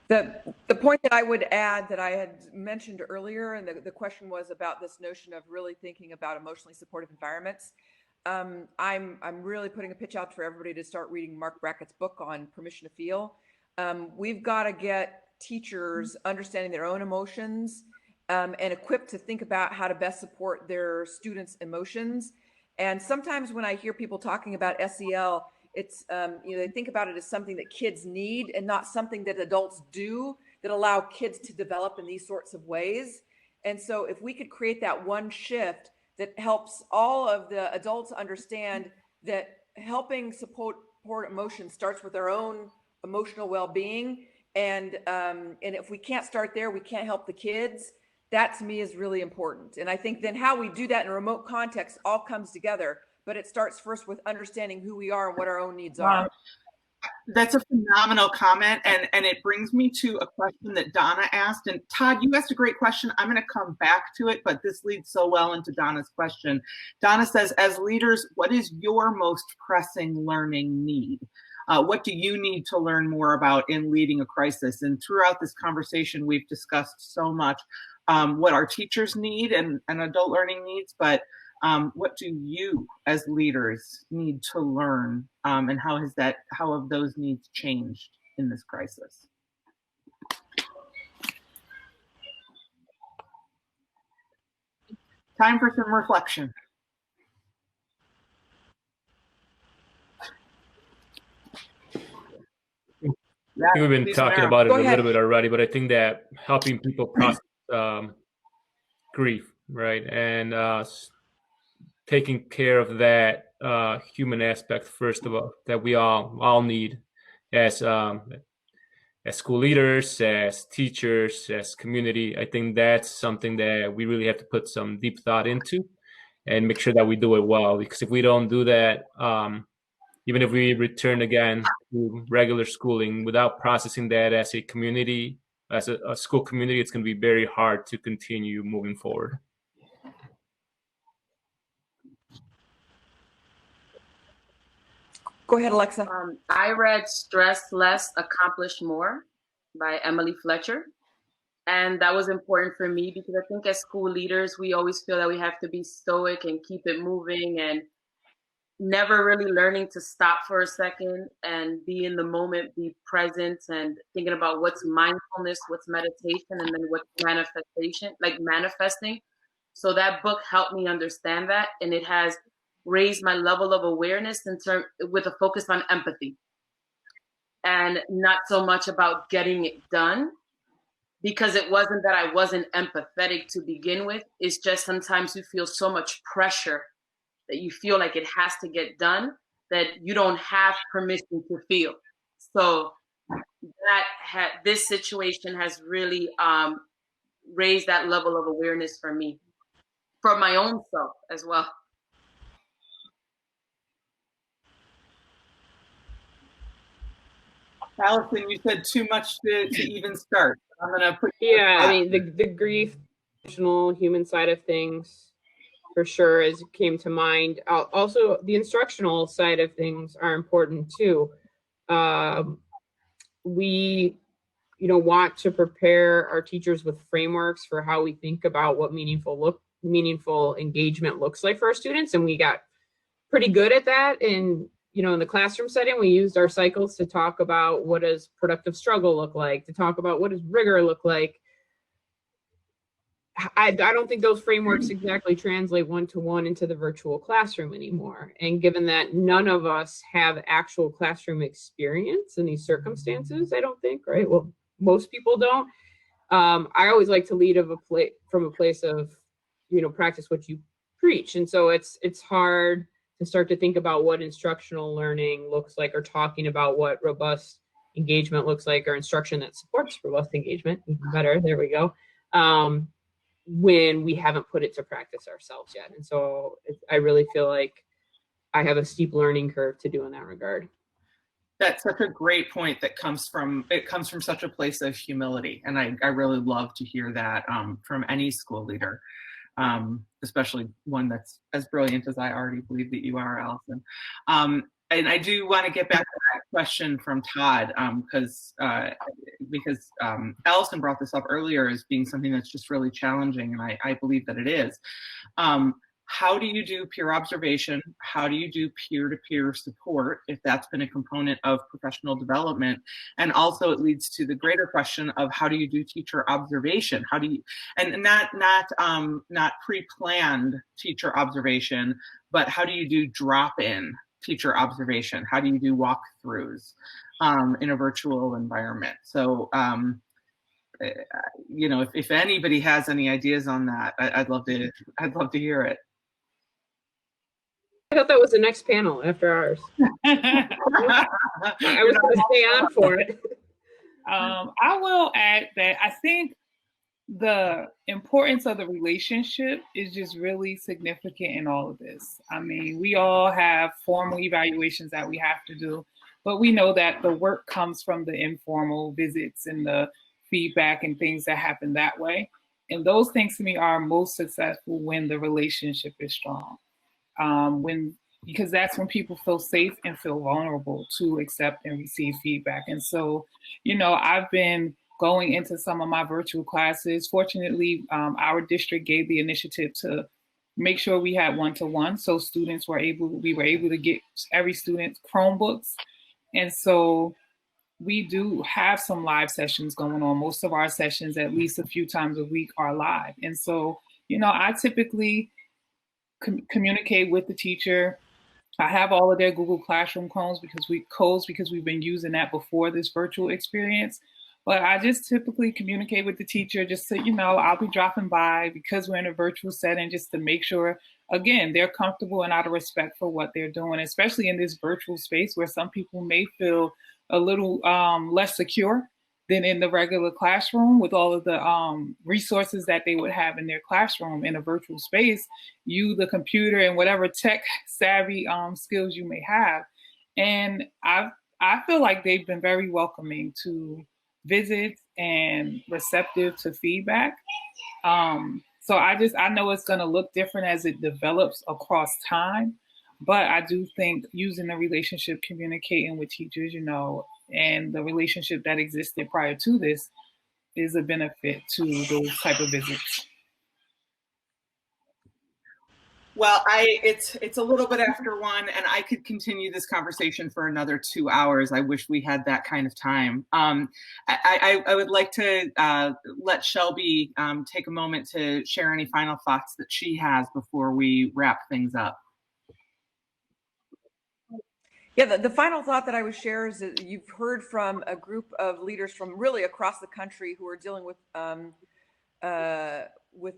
The point that I would add that I had mentioned earlier, and the question was about this notion of really thinking about emotionally supportive environments. I'm really putting a pitch out for everybody to start reading Mark Brackett's book on Permission to Feel. We've got to get teachers understanding their own emotions and equipped to think about how to best support their students' emotions. And sometimes when I hear people talking about SEL, it's, they think about it as something that kids need and not something that adults do that allow kids to develop in these sorts of ways. And so if we could create that one shift that helps all of the adults understand that helping support emotion starts with our own emotional well-being. And if we can't start there, we can't help the kids. That to me is really important. And I think then how we do that in a remote context all comes together, but it starts first with understanding who we are and what our own needs are. That's a phenomenal comment. And it brings me to a question that Donna asked. And Todd, you asked a great question. I'm going to come back to it, but this leads so well into Donna's question. Donna says, as leaders, what is your most pressing learning need? What do you need to learn more about in leading a crisis? And throughout this conversation, we've discussed so much what our teachers need and adult learning needs, but what do you as leaders need to learn, and how have those needs changed in this crisis? Time for some reflection. I think we've been talking about it a little bit already, but I think that helping people process grief, right, and taking care of that human aspect first of all that we all need as as school leaders, as teachers, as community, I think that's something that we really have to put some deep thought into and make sure that we do it well. Because if we don't do that, even if we return again to regular schooling without processing that as a community, as a school community, it's going to be very hard to continue moving forward. Go ahead, Alexa. I read Stress Less, Accomplish More by Emily Fletcher. And that was important for me because I think as school leaders, we always feel that we have to be stoic and keep it moving and never really learning to stop for a second and be in the moment, be present and thinking about what's mindfulness, what's meditation, and then what's manifestation, like manifesting. So that book helped me understand that. And it has raised my level of awareness with a focus on empathy and not so much about getting it done, because it wasn't that I wasn't empathetic to begin with. It's just sometimes you feel so much pressure that you feel like it has to get done that you don't have permission to feel. So this situation has really raised that level of awareness for me, for my own self as well. Allison, you said too much to even start. I'm going to put I mean, the grief, emotional, human side of things, for sure, as came to mind. Also, the instructional side of things are important too. We, want to prepare our teachers with frameworks for how we think about what meaningful engagement looks like for our students, and we got pretty good at that. And in the classroom setting, we used our cycles to talk about what does productive struggle look like, to talk about what does rigor look like. I don't think those frameworks exactly translate one-to-one into the virtual classroom anymore. And given that none of us have actual classroom experience in these circumstances, I don't think, right? Well, most people don't. I always like to lead from a place of, practice what you preach. And so it's hard to start to think about what instructional learning looks like, or talking about what robust engagement looks like, or instruction that supports robust engagement, even better, there we go, when we haven't put it to practice ourselves yet. And so I really feel like I have a steep learning curve to do in that regard. That's such a great point that comes from such a place of humility. And I really love to hear that from any school leader. Especially one that's as brilliant as I already believe that you are, Allison. And I do want to get back to that question from Todd, because Allison brought this up earlier as being something that's just really challenging, and I believe that it is. How do you do peer observation? How do you do peer-to-peer support, if that's been a component of professional development? And also it leads to the greater question of how do you do teacher observation? How do you, and not pre-planned teacher observation, but how do you do drop-in teacher observation? How do you do walkthroughs in a virtual environment? So, if anybody has any ideas on that, I'd love to hear it. I thought that was the next panel after ours. I was going to stay on for it. I will add that I think the importance of the relationship is just really significant in all of this. I mean, we all have formal evaluations that we have to do, but we know that the work comes from the informal visits and the feedback and things that happen that way. And those things to me are most successful when the relationship is strong. Because that's when people feel safe and feel vulnerable to accept and receive feedback. And so, I've been going into some of my virtual classes. Fortunately, our district gave the initiative to make sure we had one-to-one. So we were able to get every student Chromebooks. And so we do have some live sessions going on. Most of our sessions, at least a few times a week, are live. And so, I typically communicate with the teacher. I have all of their Google Classroom codes because we've been using that before this virtual experience. But I just typically communicate with the teacher just to, I'll be dropping by because we're in a virtual setting, just to make sure, again, they're comfortable and out of respect for what they're doing, especially in this virtual space where some people may feel a little less secure than in the regular classroom with all of the resources that they would have in their classroom in a virtual space. You, the computer, and whatever tech savvy skills you may have. And I feel like they've been very welcoming to visits and receptive to feedback. So I know it's going to look different as it develops across time, but I do think using the relationship, communicating with teachers, and the relationship that existed prior to this is a benefit to those type of visits. Well, it's a little bit after 1, and I could continue this conversation for another 2 hours. I wish we had that kind of time. I would like to let Shelby take a moment to share any final thoughts that she has before we wrap things up. Yeah, the final thought that I would share is that you've heard from a group of leaders from really across the country who are dealing with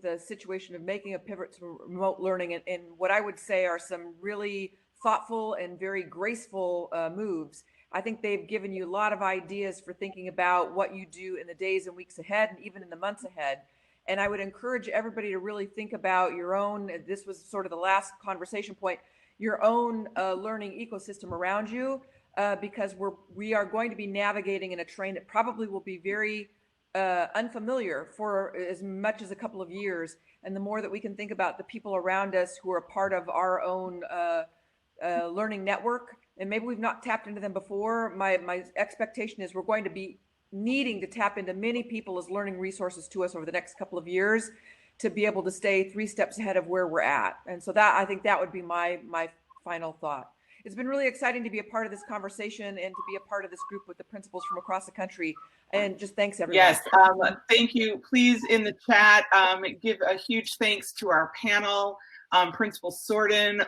the situation of making a pivot to remote learning, and what I would say are some really thoughtful and very graceful moves. I think they've given you a lot of ideas for thinking about what you do in the days and weeks ahead, and even in the months ahead. And I would encourage everybody to really think about your own, this was sort of the last conversation point, your own learning ecosystem around you, because we are going to be navigating in a terrain that probably will be very unfamiliar for as much as a couple of years. And the more that we can think about the people around us who are part of our own learning network, and maybe we've not tapped into them before, my expectation is we're going to be needing to tap into many people as learning resources to us over the next couple of years to be able to stay 3 steps ahead of where we're at. And so I think that would be my final thought. It's been really exciting to be a part of this conversation and to be a part of this group with the principals from across the country. And just thanks, everyone. Yes, thank you. Please, in the chat, give a huge thanks to our panel, Principal Sorden,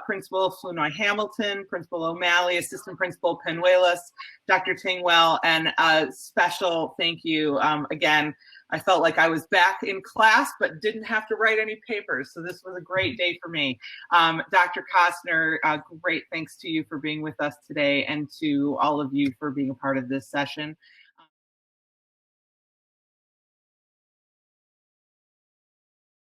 Principal Flourney-Hamilton, Principal O'Malley, Assistant Principal Penuelas, Dr. Tingwell, and a special thank you. Again, I felt like I was back in class, but didn't have to write any papers. So this was a great day for me. Dr. Cosner, great thanks to you for being with us today, and to all of you for being a part of this session.